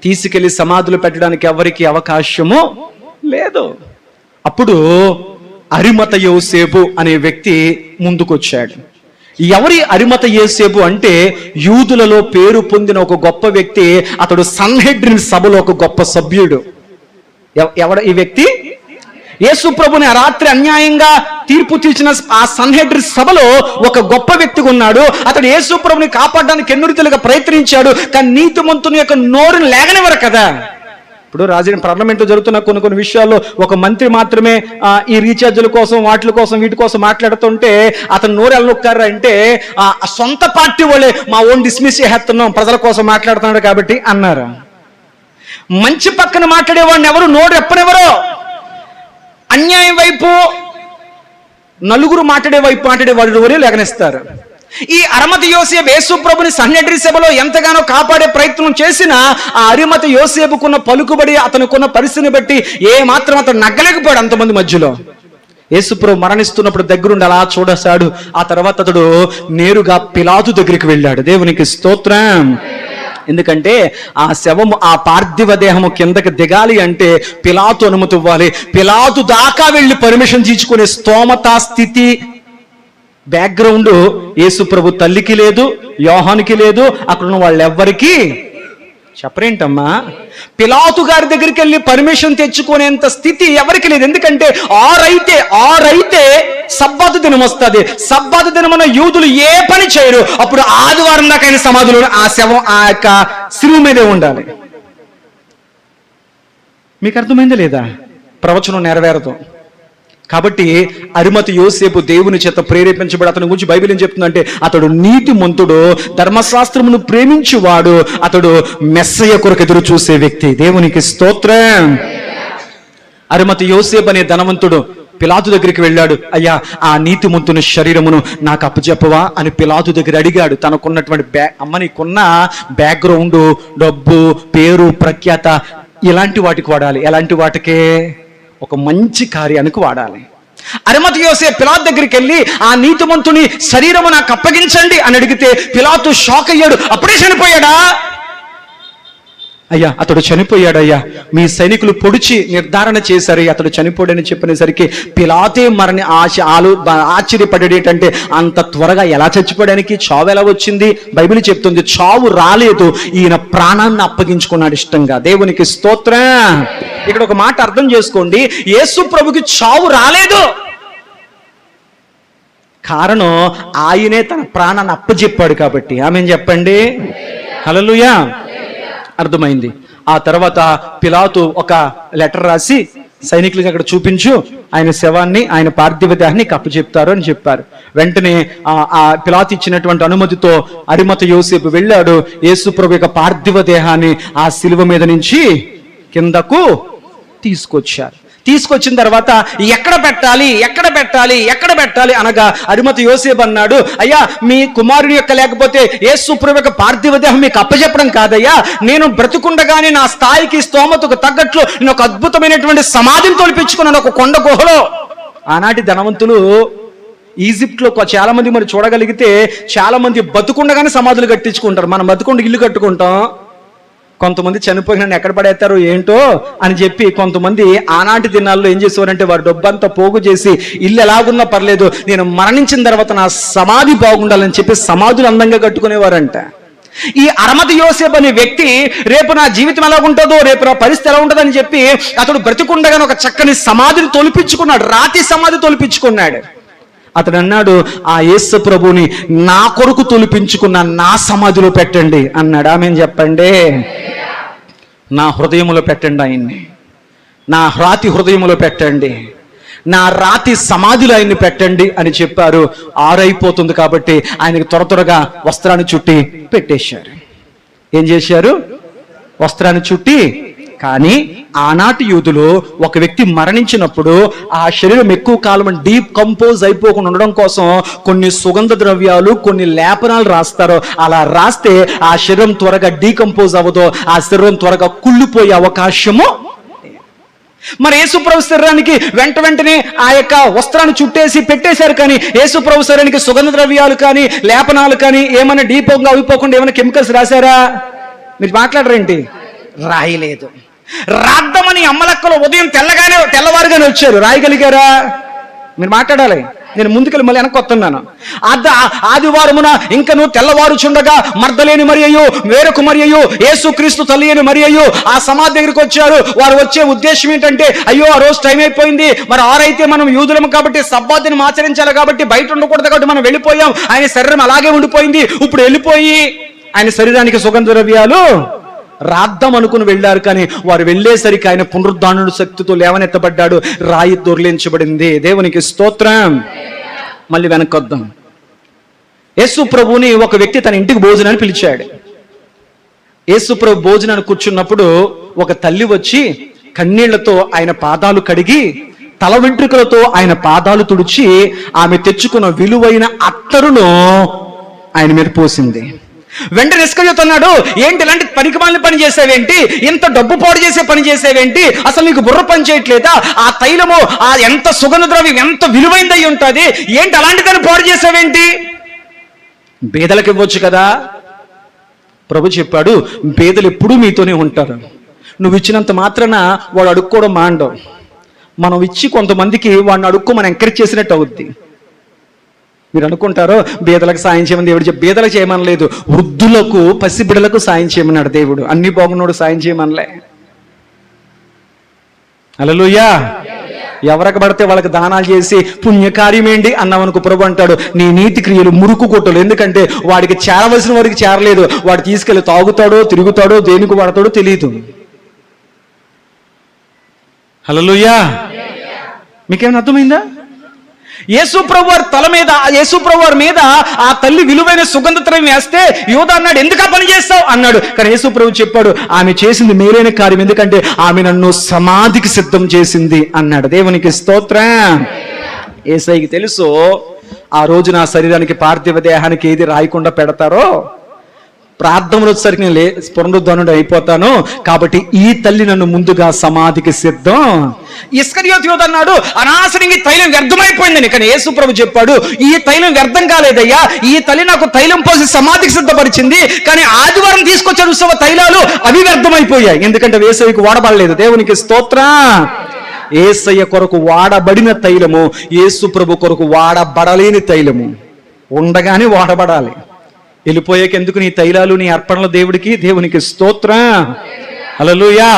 తీసుకెళ్లి సమాధులు పెట్టడానికి ఎవరికి అవకాశము లేదు. అప్పుడు అరిమత యోసేపు అనే వ్యక్తి ముందుకొచ్చాడు. ఎవరి అరిమత యోసేపు అంటే యూదులలో పేరు పొందిన ఒక గొప్ప వ్యక్తి. అతడు సన్హెడ్రిన్ సభలో ఒక గొప్ప సభ్యుడు. ఎవడ ఈ వ్యక్తి? యేసు ప్రభుని రాత్రి అన్యాయంగా తీర్పు తీర్చిన ఆ సన్హెడ్రిన్ సభలో ఒక గొప్ప వ్యక్తిగా ఉన్నాడు. అతడు యేసు ప్రభుని కాపాడడానికి ఎన్నురితలుగా ప్రయత్నించాడు, కానీ నీతిమంతుని యొక్క నోరుని లేగనివ్వరు కదా. ఇప్పుడు పార్లమెంట్లో జరుగుతున్న కొన్ని విషయాల్లో ఒక మంత్రి మాత్రమే ఈ రీఛార్జీల కోసం వీటి కోసం మాట్లాడుతుంటే అతను నోరు ఎల్లొక్కారా అంటే సొంత పార్టీ వాళ్ళే మా ఓన్ డిస్మిస్ చేస్తున్నాం, ప్రజల కోసం మాట్లాడుతున్నాడు కాబట్టి అన్నారు. మంచి పక్కన మాట్లాడేవాడిని ఎవరు నోరు ఎప్పనివ్వరు. అన్యాయం వైపు నలుగురు మాట్లాడేవాడు ఎవరు లేగనిస్తారు. ఈ అరిమత యోసేపు యేసు ప్రభుని సన్హెడ్రిన్ సభలో ఎంతగానో కాపాడే ప్రయత్నం చేసినా ఆ అరిమత యోసేపుకున్న పలుకుబడి, అతనుకున్న పరిస్థితిని బట్టి ఏ మాత్రం అతను నగ్గలేకపోయాడు అంతమంది మధ్యలో. యేసు ప్రభు మరణిస్తున్నప్పుడు దగ్గరుండి అలా చూడసాడు. ఆ తర్వాత అతడు నేరుగా పిలాతు దగ్గరికి వెళ్ళాడు. దేవునికి స్తోత్రం. ఎందుకంటే ఆ శవము, ఆ పార్థివ దేహము కిందకి దిగాలి అంటే పిలాతు అనుమతి ఇవ్వాలి. పిలాతు దాకా వెళ్ళి పర్మిషన్ తీసుకునే స్తోమత స్థితి బ్యాక్గ్రౌండ్ యేసు ప్రభు తల్లికి లేదు, యోహానికి లేదు, అక్కడ ఉన్న వాళ్ళెవ్వరికీ చెప్పరేంటమ్మా. పిలాతు గారి దగ్గరికి వెళ్ళి పర్మిషన్ తెచ్చుకునేంత స్థితి ఎవరికి లేదు. ఎందుకంటే ఆరైతే సబ్బాతు దినం వస్తుంది. సబ్బాతు దినమున యూదులు ఏ పని చేయరు. అప్పుడు ఆదివారం దాకా ఆయన సమాధులు ఆ శవం ఆ యొక్క శిలువ మీదే ఉండాలి. మీకు అర్థమైందా లేదా? ప్రవచనం నెరవేరదు. కాబట్టి అరిమతి యోసేపు దేవుని చేత ప్రేరేపించబడి అతని గురించి బైబిల్ ఏం చెప్తుందంటే అతడు నీతిమంతుడు, ధర్మశాస్త్రమును ప్రేమించువాడు, అతడు మెస్సయ్య కొరకు ఎదురు చూసే వ్యక్తి. దేవునికి స్తోత్రం. అరిమతి యోసేపు అనే ధనవంతుడు పిలాతు దగ్గరికి వెళ్ళాడు. అయ్యా, ఆ నీతిమంతుని శరీరమును నాకు అప్పచెప్పవా అని పిలాతు దగ్గర అడిగాడు. తనకున్నటువంటి నీకున్న బ్యాక్గ్రౌండ్, డబ్బు, పేరు, ప్రఖ్యాత ఇలాంటి వాటికి వాడాలి. ఎలాంటి వాటికే? ఒక మంచి కార్యానికి వాడాలి. అరిమతి యోసేపు పిలాతు దగ్గరికి వెళ్ళి ఆ నీతిమంతుని శరీరము నాకు అప్పగించండి అని అడిగితే పిలాతు షాక్ అయ్యాడు. అప్పుడే చనిపోయాడా? అయ్యా, అతడు చనిపోయాడయ్యా, మీ సైనికులు పొడిచి నిర్ధారణ చేశారు, అతడు చనిపోయాడని చెప్పినసరికి పిలాతే ఆశ్చర్యపడేటంటే అంత త్వరగా ఎలా చచ్చిపోవడానికి, చావు ఎలా వచ్చింది? బైబిల్ చెప్తుంది చావు రాలేదు, ఈయన ప్రాణాన్ని అప్పగించుకున్నాడు ఇష్టంగా. దేవునికి స్తోత్రం. ఇక్కడ ఒక మాట అర్థం చేసుకోండి, యేసు ప్రభుకి చావు రాలేదు. కారణం ఆయనే తన ప్రాణాన్ని అప్పచెప్పాడు కాబట్టి. ఆమేన్ చెప్పండి. హల్లెలూయా. అర్థమైంది. ఆ తర్వాత పిలాతు ఒక లెటర్ రాసి సైనికులకి అక్కడ చూపించు, ఆయన శవాన్ని, ఆయన పార్థివ దేహాన్ని అప్పచెప్తారు అని చెప్పారు. వెంటనే ఆ పిలాతు ఇచ్చినటువంటి అనుమతితో అరిమతి యోసేపు వెళ్ళాడు. యేసు ప్రభు యొక్క పార్థివ దేహాన్ని ఆ శిలువ మీద నుంచి కిందకు తీసుకొచ్చిన తర్వాత ఎక్కడ పెట్టాలి అనగా అరిమతి యోసేపు అన్నాడు, అయ్యా, మీ కుమారుని యొక్క లేకపోతే యేసు ప్రభు యొక్క పార్థివ దేహం మీకు అప్పచెప్పడం కాదయ్యా, నేను బ్రతుకుండగానే నా స్థాయికి స్తోమతకు తగ్గట్లు నేను ఒక అద్భుతమైనటువంటి సమాధిని తొలిపించుకున్నాను ఒక కొండ గుహలో. ఆనాటి ధనవంతులు ఈజిప్ట్లో చాలా మంది మరి చూడగలిగితే చాలా మంది బతుకుండగానే సమాధులు కట్టించుకుంటారు. మనం బతుకుండ ఇల్లు కట్టుకుంటాం. కొంతమంది చనిపోయిన ఎక్కడ పడేస్తారో ఏంటో అని చెప్పి కొంతమంది ఆనాటి దినాల్లో ఏం చేసేవారంటే వారి డబ్బంతా పోగు చేసి ఇల్లు ఎలాగున్నా పర్లేదు, నేను మరణించిన తర్వాత నా సమాధి బాగుండాలని చెప్పి సమాధులు అందంగా కట్టుకునేవారంట. ఈ అరిమతి యోసేపు అనే వ్యక్తి రేపు నా జీవితం ఎలా ఉంటుందో, రేపు నా పరిస్థితి ఎలా ఉంటుందని చెప్పి అతడు బ్రతికుండగానే ఒక చక్కని సమాధిని తొలిపించుకున్నాడు, రాతి సమాధి తొలిపించుకున్నాడు. అతడు అన్నాడు, ఆ యేసు ప్రభుని నా కొరకు తొలిపించుకున్న నా సమాధిలో పెట్టండి అన్నాడు. ఆమేన్ చెప్పండి. నా హృదయములో పెట్టండి, ఆయన్ని నా రాతి హృదయములో పెట్టండి, నా రాతి సమాధిలో ఆయన్ని పెట్టండి అని చెప్పారు. ఆరైపోతుంది కాబట్టి ఆయనకి త్వరగా వస్త్రాన్ని చుట్టి పెట్టేశారు. ఏం చేశారు? వస్త్రాన్ని చుట్టి. కానీ ఆనాటి యూదులు ఒక వ్యక్తి మరణించినప్పుడు ఆ శరీరం ఎక్కువ కాలం డీప్ కంపోజ్ అయిపోకుండా ఉండడం కోసం కొన్ని సుగంధ ద్రవ్యాలు, కొన్ని లేపనాలు రాస్తారు. అలా రాస్తే ఆ శరీరం త్వరగా డీకంపోజ్ అవ్వదు, ఆ శరీరం త్వరగా కుళ్ళిపోయే అవకాశము. మరి యేసుప్రభు శరీరానికి వెంటనే ఆ యొక్క వస్త్రాన్ని చుట్టేసి పెట్టేశారు. కానీ యేసుప్రభు శరీరానికి సుగంధ ద్రవ్యాలు కానీ లేపనాలు కానీ ఏమైనా డీపంగా అయిపోకుండా ఏమైనా కెమికల్స్ రాశారా? మీరు మాట్లాడరేంటి? రాయలేదు. రాద్దామని అమ్మలక్కలు ఉదయం తెల్లవారుగానే వచ్చారు, రాయగలిగారా? మీరు మాట్లాడాలి. నేను ముందుకెళ్ళి మళ్ళీ వెనక్కి వస్తున్నాను. ఆదివారమున ఇంకా నువ్వు తెల్లవారుచుండగా మర్దలేని మరియయు, వేరొక మరియయు, యేసుక్రీస్తు తల్లి అని మరియయు ఆ సమాధి దగ్గరికి వచ్చారు. వారు వచ్చే ఉద్దేశం ఏంటంటే, అయ్యో ఆ రోజు టైం అయిపోయింది, మరి ఆరైతే మనం యూదులం కాబట్టి సబ్బాతుని ఆచరించాలి కాబట్టి బయట ఉండకూడదు కాబట్టి మనం వెళ్ళిపోయాం, ఆయన శరీరం అలాగే ఉండిపోయింది, ఇప్పుడు వెళ్ళిపోయి ఆయన శరీరానికి సుగంధ ద్రవ్యాలు రాద్దాం అనుకుని వెళ్ళారు. కానీ వారు వెళ్ళేసరికి ఆయన పునరుద్ధానుడు శక్తితో లేవనెత్తబడ్డాడు, రాయి దొర్లించబడింది. దేవునికి స్తోత్రం. మళ్ళీ వెనక్కొద్దాం. యేసు ప్రభుని ఒక వ్యక్తి తన ఇంటికి భోజనాన్ని పిలిచాడు. యేసు ప్రభు భోజనాన్ని కూర్చున్నప్పుడు ఒక తల్లి వచ్చి కన్నీళ్లతో ఆయన పాదాలు కడిగి తల వెంట్రుకలతో ఆయన పాదాలు తుడిచి ఆమె తెచ్చుకున్న విలువైన అత్తరును ఆయన మీద పోసింది. వెంటనే ఇస్కరియోతు అన్నాడు, ఏంటి ఇలాంటి పనికిమాలిన పని చేసేవేంటి, ఇంత డబ్బు పాడు చేసే పని చేసేవేంటి, అసలు నీకు బుర్ర పని చేయట్లేదా, ఆ తైలము ఆ ఎంత సుగంధ ద్రవ్యం ఎంత విలువైందై ఉంటుంది, ఏంటి అలాంటి దాన్ని పాడు చేసేవేంటి, బేదలకు ఇవ్వచ్చు కదా. ప్రభు చెప్పాడు, బేదలు ఎప్పుడూ మీతోనే ఉంటారు, నువ్వు ఇచ్చినంత మాత్రాన వాడు అడుక్కోవడం మాండవు, మనం ఇచ్చి కొంతమందికి వాడిని అడుక్కో మనం ఎంకరేజ్ చేసినట్టు అవుద్ది. మీరు అనుకుంటారో బీదలకు సాయం చేయమని దేవుడు బీదలకు చేయమనలేదు, వృద్ధులకు పసిబిడలకు సాయం చేయమన్నాడు దేవుడు. అన్ని బాగున్నాడు సాయం చేయమనలే. హల్లెలూయా. ఎవరికి పడితే వాళ్ళకి దానాలు చేసి పుణ్యకార్యమేంటి అన్నామనుకో, ప్రభు అంటాడు నీ నీతి క్రియలు మురుకు కొట్టలు. ఎందుకంటే వాడికి చేరవలసిన వాడికి చేరలేదు, వాడు తీసుకెళ్ళి తాగుతాడో తిరుగుతాడో దేనికి పడతాడో తెలియదు. హల్లెలూయా. మీకేమైనా అర్థమైందా? యేసు ప్రభు వారి తల మీద, యేసు ప్రభు వారి మీద ఆ తల్లి విలువైన సుగంధ ద్రవ్యం వేస్తే యూదా అన్నాడు ఎందుకు ఆ పని చేస్తావు అన్నాడు. కానీ యేసు ప్రభు చెప్పాడు ఆమె చేసింది మేలైన కార్యం, ఎందుకంటే ఆమె నన్ను సమాధికి సిద్ధం చేసింది అన్నాడు. దేవునికి స్తోత్రం. యేసయ్యకి తెలుసు ఆ రోజు నా శరీరానికి పార్థివ దేహానికి ఏది రాయకుండా పెడతారో, ప్రార్థనలు వచ్చేసరికి నేను పునరుద్ధరణుడు అయిపోతాను, కాబట్టి ఈ తల్లి నన్ను ముందుగా సమాధికి సిద్ధం. ఇస్కరియోతు యూదా అన్నాడు అనవసరంగా తైలం వ్యర్థమైపోయిందని. కానీ యేసు ప్రభు చెప్పాడు ఈ తైలం వ్యర్థం కాలేదయ్యా, ఈ తల్లి నాకు తైలం పోసి సమాధికి సిద్ధపరిచింది, కానీ ఆదివారం తీసుకొచ్చిన ఉత్సవ తైలాలు అవి వ్యర్థమైపోయాయి, ఎందుకంటే యేసయ్యకు వాడబడలేదు. దేవునికి స్తోత్రం. యేసయ్య కొరకు వాడబడిన తైలము, యేసు ప్రభు కొరకు వాడబడలేని తైలము. ఉండగానే వాడబడాలి, వెళ్ళిపోయాక ఎందుకు నీ తైలాలు నీ అర్పణలు దేవుడికి. దేవునికి స్తోత్రం. హల్లెలూయా.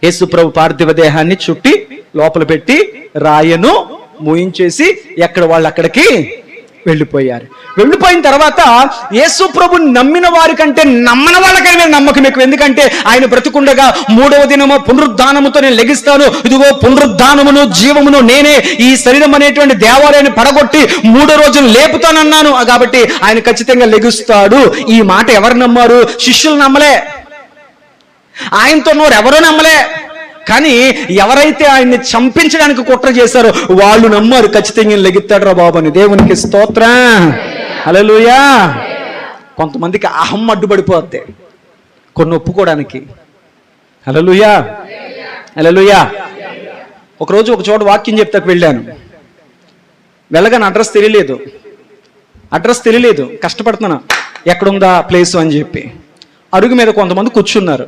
యేసు ప్రభు పార్థివ దేహాన్ని చుట్టి లోపల పెట్టి రాయను మూయించేసి ఎక్కడ వాళ్ళు అక్కడికి వెళ్ళిపోయారు. వెళ్ళిపోయిన తర్వాత యేసు ప్రభుని నమ్మిన వారి కంటే నమ్మని వాళ్ళకైనా నమ్మకం ఎక్కువ. ఎందుకంటే ఆయన బ్రతికుండగా 3వ దినము పునరుద్ధానముతో నేను లెగిస్తాను, ఇదిగో పునరుద్ధానమును జీవమును నేనే, ఈ శరీరం అనేటువంటి దేవాలయాన్ని పడగొట్టి 3వ రోజును లేపుతానన్నాను, కాబట్టి ఆయన ఖచ్చితంగా లెగుస్తాడు. ఈ మాట ఎవరు నమ్మారు? శిష్యులు నమ్మలే, ఆయనతో ఉన్నవారు ఎవరో నమ్మలే. కానీ ఎవరైతే ఆయన్ని చంపించడానికి కుట్ర చేశారో వాళ్ళు నమ్మారు, ఖచ్చితంగా లెగుస్తాడు రా బాబు అని. దేవునికి స్తోత్రం. హల్లెలూయా. కొంతమందికి అహం అడ్డుపడిపోద్ది కొన్ని ఒప్పుకోవడానికి. హల్లెలూయా. హల్లెలూయా. ఒకరోజు ఒక చోట వాక్యం చెప్తాకు వెళ్ళాను, వెళ్ళగానే అడ్రస్ తెలియలేదు, కష్టపడుతున్నా ఎక్కడుందా ప్లేసు అని చెప్పి. అరుగు మీద కొంతమంది కూర్చున్నారు,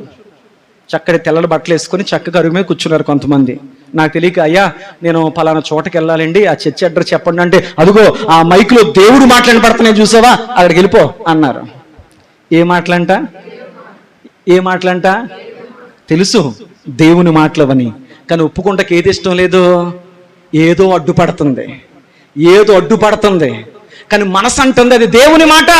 చక్కటి తెల్లటి బట్టలు వేసుకొని చక్కగా అరుగు మీద కూర్చున్నారు కొంతమంది. నాకు తెలియక అయ్యా నేను పలానా చోటకి వెళ్ళాలండి, ఆ చర్చి అడ్రస్ చెప్పండి అంటే, అదిగో ఆ మైక్లో దేవుడు మాట్లాడి పడుతున్నాయి చూసావా, అక్కడికి వెళ్ళిపో అన్నారు. ఏ మాటలంట తెలుసు, దేవుని మాటలవని. కానీ ఒప్పుకుంటకి ఏది ఇష్టం లేదు, ఏదో అడ్డుపడుతుంది. కానీ మనసు అంటుంది అది దేవుని మాట,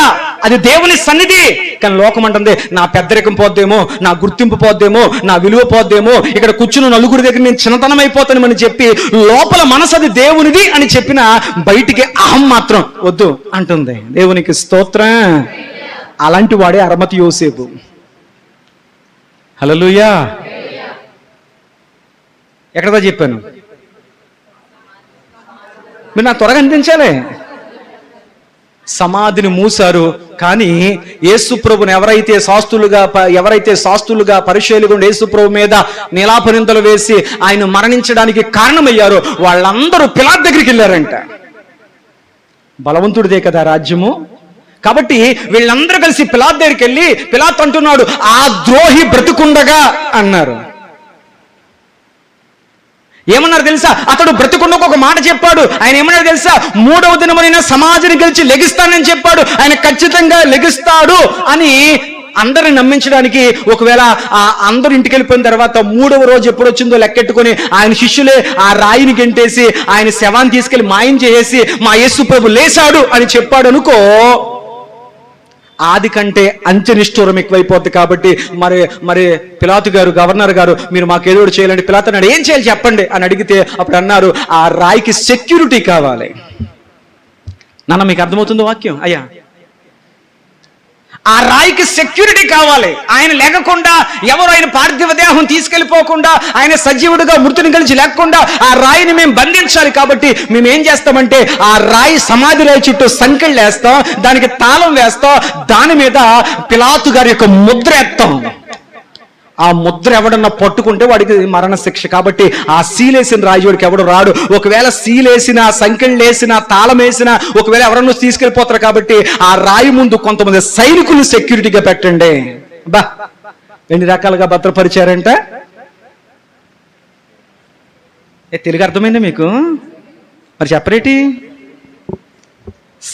అది దేవుని సన్నిధి. కానీ లోకం అంటుంది నా పెద్దరికం పోద్దేమో, నా గుర్తింపు పోద్దేమో, నా విలువ పోద్దేమో, ఇక్కడ కూర్చున్న నలుగురి దగ్గర నేను చిన్నతనం అయిపోతానని చెప్పి లోపల మనసు అది దేవునిది అని చెప్పిన బయటికి అహం మాత్రం వద్దు అంటుంది. దేవునికి స్తోత్రం. అలాంటి వాడే అరమతి యోసేపు. హల్లెలూయా. ఎక్కడదా చెప్పాను, మీరు నాకు త్వరగా అనిపించాలి. సమాధిని మూసారు, కానీ యేసు ప్రభుని ఎవరైతే శాస్తులుగా పరిశీలిగా యేసు ప్రభు మీద నీలాపనిందలు వేసి ఆయన మరణించడానికి కారణమయ్యారో వాళ్ళందరూ పిలాతు దగ్గరికి వెళ్ళారంట. బలవంతుడిదే కదా రాజ్యము. కాబట్టి వీళ్ళందరూ కలిసి పిలాతు దగ్గరికి వెళ్ళి పిలాతు అంటున్నాడు ఆ ద్రోహి బ్రతుకుండగా అన్నారు. ఏమన్నారు తెలుసా? అతడు బ్రతికుండకు ఒక మాట చెప్పాడు. ఆయన ఏమన్నారు తెలుసా? 3వ దినమునైనా సమాధిని గెలిచి లెగిస్తానని చెప్పాడు. ఆయన ఖచ్చితంగా లెగిస్తాడు అని అందరిని నమ్మించడానికి. ఒకవేళ అందరూ ఇంటికి వెళ్ళిపోయిన తర్వాత 3వ రోజు ఎప్పుడు వచ్చిందో లెక్కెట్టుకుని ఆయన శిష్యులే ఆ రాయిని గెంటేసి ఆయన శవాన్ని తీసుకెళ్లి మాయం చేసి మా యేసు ప్రభు లేచాడు అని చెప్పాడు అనుకో, ఆది కంటే అంత్యనిష్ఠూరం ఎక్కువైపోద్ది. కాబట్టి మరి పిలాతు గారు, గవర్నర్ గారు, మీరు మాకు ఏదో చేయాలంటే పిలాతు అన్నాడు ఏం చేయాలి చెప్పండి అని అడిగితే అప్పుడు అన్నారు ఆ రాయికి సెక్యూరిటీ కావాలి. నాన్న మీకు అర్థమవుతుందో వాక్యం? అయ్యా ఆ రాయికి సెక్యూరిటీ కావాలి. ఆయన లేకుండా ఎవరు ఆయన పార్థివ దేహం తీసుకెళ్ళిపోకుండా, ఆయన సజీవుడిగా మృతుని కలిసి లేకుండా ఆ రాయిని మేము బంధించాలి. కాబట్టి మేము ఏం చేస్తామంటే ఆ రాయి సమాధి రాయి చుట్టూ సంకెళ్ళు వేస్తాం, దానికి తాళం వేస్తాం, దాని మీద పిలాతు గారి యొక్క ముద్ర ఎత్తాం. ఆ ముద్ర ఎవడన్నా పట్టుకుంటే వాడికి మరణ శిక్ష. కాబట్టి ఆ సీలేసిన రాజుడికి ఎవడు రాడు. ఒకవేళ సీలేసిన, సంకెళ్ళు వేసిన, తాళం వేసిన ఒకవేళ ఎవరన్నా తీసుకెళ్ళిపోతారు. కాబట్టి ఆ రాయి ముందు కొంతమంది సైనికులు సెక్యూరిటీగా పెట్టండి. బా ఎన్ని రకాలుగా భద్రపరిచారంట. తెలుగు అర్థమైంది మీకు? మరి చెప్పరేటి?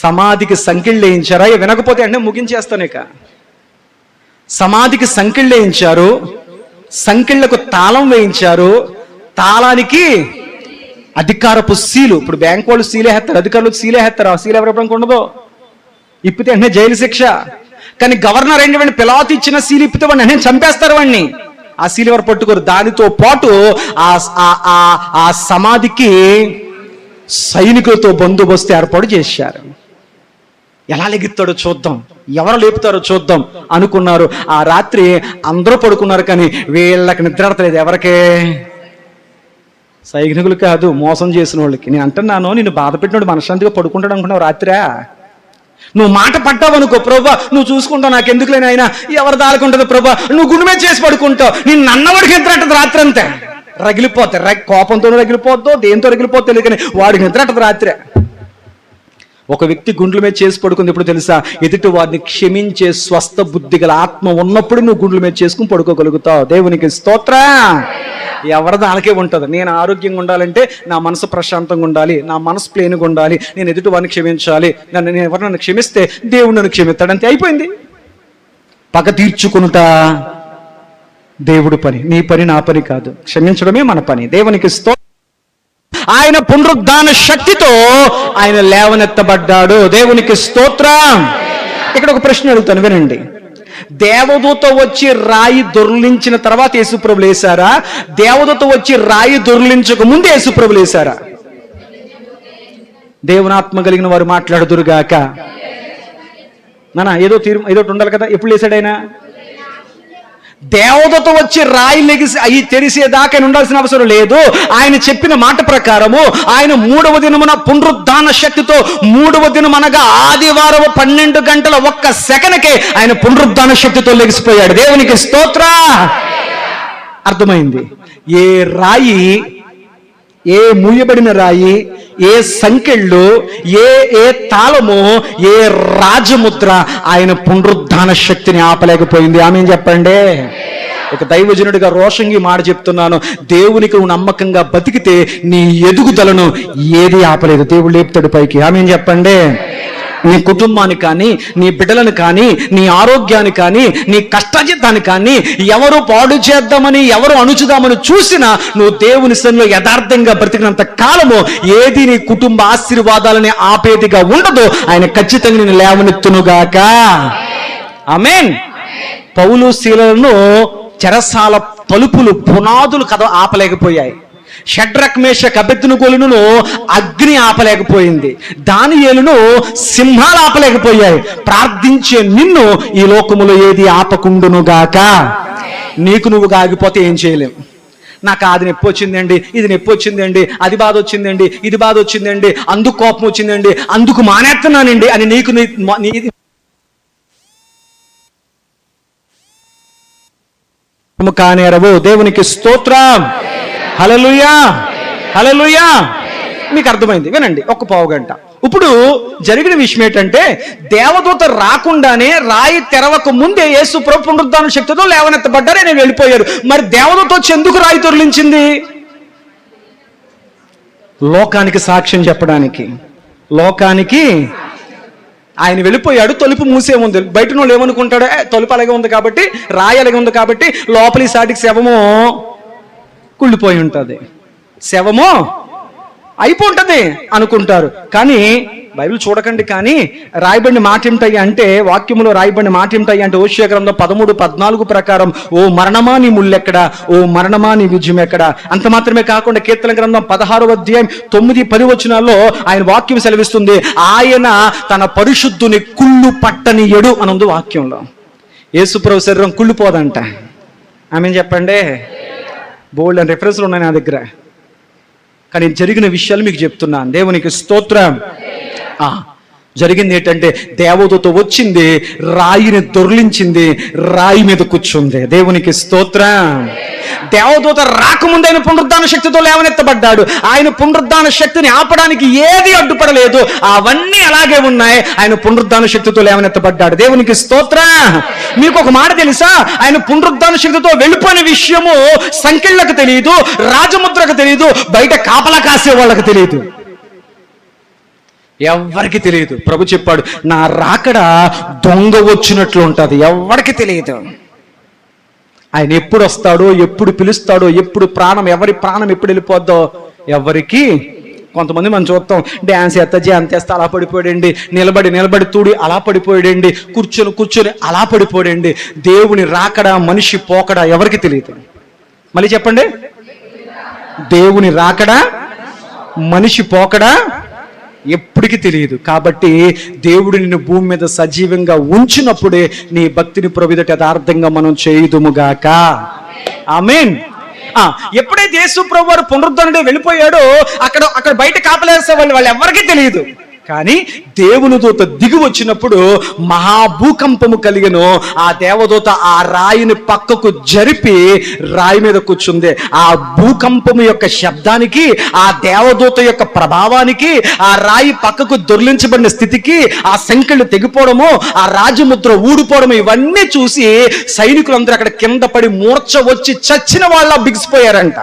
సమాధికి సంకెళ్ళు వేయించారా? వినకపోతే అంటే ముగించేస్తాను ఇక. సమాధికి సంకెళ్ళు వేయించారు, సంకెళ్లకు తాళం వేయించారు, తాళానికి అధికారపు సీలు. ఇప్పుడు బ్యాంక్ వాళ్ళు సీలే వేస్తారు, అధికారులు సీలే వేస్తారు. ఆ సీలు ఎవరికి ఉండదు, ఇప్పితే అంటే జైలు శిక్ష. కానీ గవర్నర్ ఏంటి, పిలాతు ఇచ్చిన సీలు ఇప్పితే వాడిని అంటే చంపేస్తారు వాడిని. ఆ సీలు ఎవరు పట్టుకోరు. దానితో పాటు ఆ సమాధికి సైనికులతో బందోబస్తు ఏర్పాటు చేశారు. ఎలా లెగుతాడో చూద్దాం, ఎవరు లేపుతారో చూద్దాం అనుకున్నారు. ఆ రాత్రి అందరూ పడుకున్నారు, కానీ వీళ్ళకి నిద్ర పడతలేదు. ఎవరికే? సైనికులు కాదు, మోసం చేసిన వాళ్ళకి. నేను అంటున్నాను, నిన్ను బాధ పెట్టినోడు మనశ్శాంతిగా పడుకుంటాడు అనుకున్నావు రాత్రా? నువ్వు మాట పడ్డావు అనుకో, ప్రభా నువ్వు చూసుకుంటావు, నాకెందుకు లేని అయినా ఎవరు దాలుకుంటుంది ప్రభా, నువ్వు గుండె మీద చేసి పడుకుంటావు. నేను నన్నవాడికి నిద్ర అంటది రాత్రి అంతే. రగిలిపోతాయి, కోపంతో రగిలిపోద్దో దేంతో రగిలిపోతే తెలియదు, కానీ వాడికి నిద్ర అంటది రాత్రే. ఒక వ్యక్తి గుండ్ల మీద చేసి పడుకుంది. ఇప్పుడు తెలుసా, ఎదుటి వారిని క్షమించే స్వస్థ బుద్ధి గల ఆత్మ ఉన్నప్పుడు నువ్వు గుండ్ల మీద చేసుకుని పడుకోగలుగుతావు. దేవునికి స్తోత్రం. ఎవరిది వాళ్ళకే ఉంటుంది. నేను ఆరోగ్యంగా ఉండాలంటే నా మనసు ప్రశాంతంగా ఉండాలి, నా మనసు ప్లేన్గా ఉండాలి, నేను ఎదుటి వారిని క్షమించాలి, నేను ఎవరు నన్ను క్షమిస్తే దేవుడు నన్ను క్షమిస్తాడు, అంతే అయిపోయింది. పగ తీర్చుకునుట దేవుడి పని, నీ పని నా పని కాదు. క్షమించడమే మన పని. దేవునికి స్తోత్రం. ఆయన పునరుద్ధాన శక్తితో ఆయన లేవనెత్తబడ్డాడు. దేవునికి స్తోత్రం. ఇక్కడ ఒక ప్రశ్న అడుగుతాను, వినండి. దేవదూత వచ్చి రాయి దొర్లించిన తర్వాత యేసుప్రభులు వేశారా? దేవదూత వచ్చి రాయి దొర్లించక ముందు యేసుప్రభులు వేశారా? దేవునాత్మ కలిగిన వారు మాట్లాడుదురుగాక. నానా ఏదో ఉండాలి కదా. ఎప్పుడు వేశాడు ఆయన? దేవదూత వచ్చి రాయి లెగిసి అవి తెరిసేదాకా ఉండాల్సిన అవసరం లేదు. ఆయన చెప్పిన మాట ప్రకారము ఆయన 3వ దినమున పునరుద్ధాన శక్తితో 3వ దినం అనగా ఆదివారం 12 గంటల 1 సెకనుకే ఆయన పునరుద్ధాన శక్తితో లెగిసిపోయాడు. దేవునికి స్తోత్ర. అర్థమైంది. ఏ రాయి, ఏ మూయబడిన రాయి, ఏ సంకెళ్ళు, ఏ తాళము, ఏ రాజముద్ర ఆయన పునరుద్ధాన శక్తిని ఆపలేకపోయింది. ఆమేన్ చెప్పండి. ఒక దైవజనుడిగా రోషంగా మాట చెప్తున్నాను, దేవునికి నువ్వు నమ్మకంగా బతికితే నీ ఎదుగుదలను ఏది ఆపలేదు. దేవుడు లేపుతాడు పైకి. ఆమేన్ చెప్పండి. నీ కుటుంబాన్ని కానీ, నీ బిడ్డలను కానీ, నీ ఆరోగ్యాన్ని కానీ, నీ కష్టజితాన్ని కానీ ఎవరు పాడు చేద్దామని, ఎవరు అణుచుదామని చూసినా నువ్వు దేవుని సన్నిధిలో యథార్థంగా బ్రతికినంత కాలము ఏది నీ కుటుంబ ఆశీర్వాదాలని ఆపేదిగా ఉండదు. ఆయన ఖచ్చితంగా నేను లేవనెత్తునుగాక. ఆమేన్. పౌలు శీలను చెరసాల తలుపులు పునాదులు కథ ఆపలేకపోయాయి. షడ్రక్ మేషక్ అబేద్నెగోలను అగ్ని ఆపలేకపోయింది. దానియేలును సింహాలు ఆపలేకపోయాయి. ప్రార్థించే నిన్ను ఈ లోకములో ఏది ఆపకుండునుగాక. నీకు నువ్వుగా ఆగిపోతే ఏం చేయలేం. నాకు అది నొప్పి వచ్చిందండి, ఇది నొప్పి వచ్చిందండి, అది బాధ వచ్చిందండి, ఇది బాధ వచ్చిందండి, అందుకు కోపం వచ్చిందండి, అందుకు మానేస్తున్నానండి అని నీకు కానేరవు. దేవునికి స్తోత్రం. హల్లెలూయా, హల్లెలూయా. మీకు అర్థమైంది. వినండి, 1 పావు గంట. ఇప్పుడు జరిగిన విషయం ఏంటంటే, దేవదూత రాకుండానే రాయి తెరవక ముందే యేసు ప్రభు పునరుద్ధాన శక్తితో లేవనెత్తబడ్డారు, ఆయన వెళ్ళిపోయారు. మరి దేవదూత వచ్చి ఎందుకు రాయి దొర్లించింది? లోకానికి సాక్ష్యం చెప్పడానికి. లోకానికి ఆయన వెళ్ళిపోయాడు, తలుపు మూసే ఉంది. బయట వాళ్ళు ఏమనుకుంటాడు, తలుపు అలాగే ఉంది కాబట్టి, రాయి అలాగే ఉంది కాబట్టి లోపలి సాటికి శవము కుళ్ళిపోయి ఉంటుంది, శవము అయిపోతుంది అనుకుంటారు. కానీ బైబిల్ చూడకండి. కానీ రాయబడిన మాట ఏమిటాయి అంటే, వాక్యములో రాయబడిన మాట ఏమిటాయి అంటే, హోషేయ గ్రంథం 13:14 ప్రకారం, ఓ మరణమా నీ ముళ్ళెక్కడా, ఓ మరణమా నీ విజయం ఎక్కడా. అంత మాత్రమే కాకుండా కీర్తన గ్రంథం 16వ అధ్యాయం 9-10 వచనాల్లో ఆయన వాక్యం సెలవిస్తుంది, ఆయన తన పరిశుద్ధుని కుళ్ళు పట్టనీయడు అని ఉంది వాక్యంలో. యేసుప్రభు శరీరం కుళ్ళిపోదంట. ఆమేన్ చెప్పండి. బోల్డ్ అండ్ రెఫరెన్స్లు ఉన్నాయి నా దగ్గర, కానీ జరిగిన విషయాలు మీకు చెప్తున్నాను. దేవునికి స్తోత్రం. జరిగింది ఏంటంటే, దేవదూత వచ్చింది, రాయిని దొర్లించింది, రాయి మీద కూర్చుంది. దేవునికి స్తోత్రం. దేవదూత రాకముందు ఆయన పునరుద్ధాన శక్తితో లేవనెత్తబడ్డాడు. ఆయన పునరుద్ధాన శక్తిని ఆపడానికి ఏది అడ్డుపడలేదు, అవన్నీ అలాగే ఉన్నాయి. ఆయన పునరుద్ధాన శక్తితో లేవనెత్తబడ్డాడు. దేవునికి స్తోత్రం. మీకు ఒక మాట తెలుసా, ఆయన పునరుద్ధాన శక్తితో వెళ్ళిపోయిన విషయము సంకెళ్ళకు తెలియదు, రాజముద్రకు తెలియదు, బయట కాపలా కాసే వాళ్ళకి తెలియదు. ఎవరికి తెలియదు. ప్రభు చెప్పాడు, నా రాకడ దొంగ వచ్చినట్లు ఉంటుంది, ఎవరికి తెలియదు. ఆయన ఎప్పుడు వస్తాడో, ఎప్పుడు పిలుస్తాడో, ఎప్పుడు ఎవరి ప్రాణం ఎప్పుడు వెళ్ళిపోద్దో ఎవరికి. కొంతమంది మనం చూస్తాం, డ్యాన్స్ అంతేస్తే అలా పడిపోయాడండి, నిలబడి తూడి అలా పడిపోయాడండి, కూర్చొని అలా పడిపోయాడండి. దేవుని రాకడ, మనిషి పోకడ ఎవరికి తెలియదు. మళ్ళీ చెప్పండి, దేవుని రాకడ, మనిషి పోకడ ఎప్పటికీ తెలియదు. కాబట్టి దేవుడు నిన్ను భూమి మీద సజీవంగా ఉంచినప్పుడే నీ భక్తిని ప్రభువుట యథార్థంగా మనం చేయుదుముగాక. ఆమేన్. ఎప్పుడైతే యేసు ప్రభువు వారు పునరుద్ధరణుడే వెళ్ళిపోయాడో అక్కడ బయట కాపలేసే వాళ్ళు ఎవరికీ తెలియదు. కానీ దేవుని దూత దిగి వచ్చినప్పుడు మహాభూకంపము కలిగను. ఆ దేవదూత ఆ రాయిని పక్కకు జరిపి రాయి మీద కూర్చుంది. ఆ భూకంపము యొక్క శబ్దానికి, ఆ దేవదూత యొక్క ప్రభావానికి, ఆ రాయి పక్కకు దొర్లించబడిన స్థితికి, ఆ సంకెళ్ళు తెగిపోవడము, ఆ రాజముద్ర ఊడిపోవడము, ఇవన్నీ చూసి సైనికులందరూ అక్కడ కింద పడి మూర్ఛ వచ్చి చచ్చిన వాళ్ళ బిగిసిపోయారంట.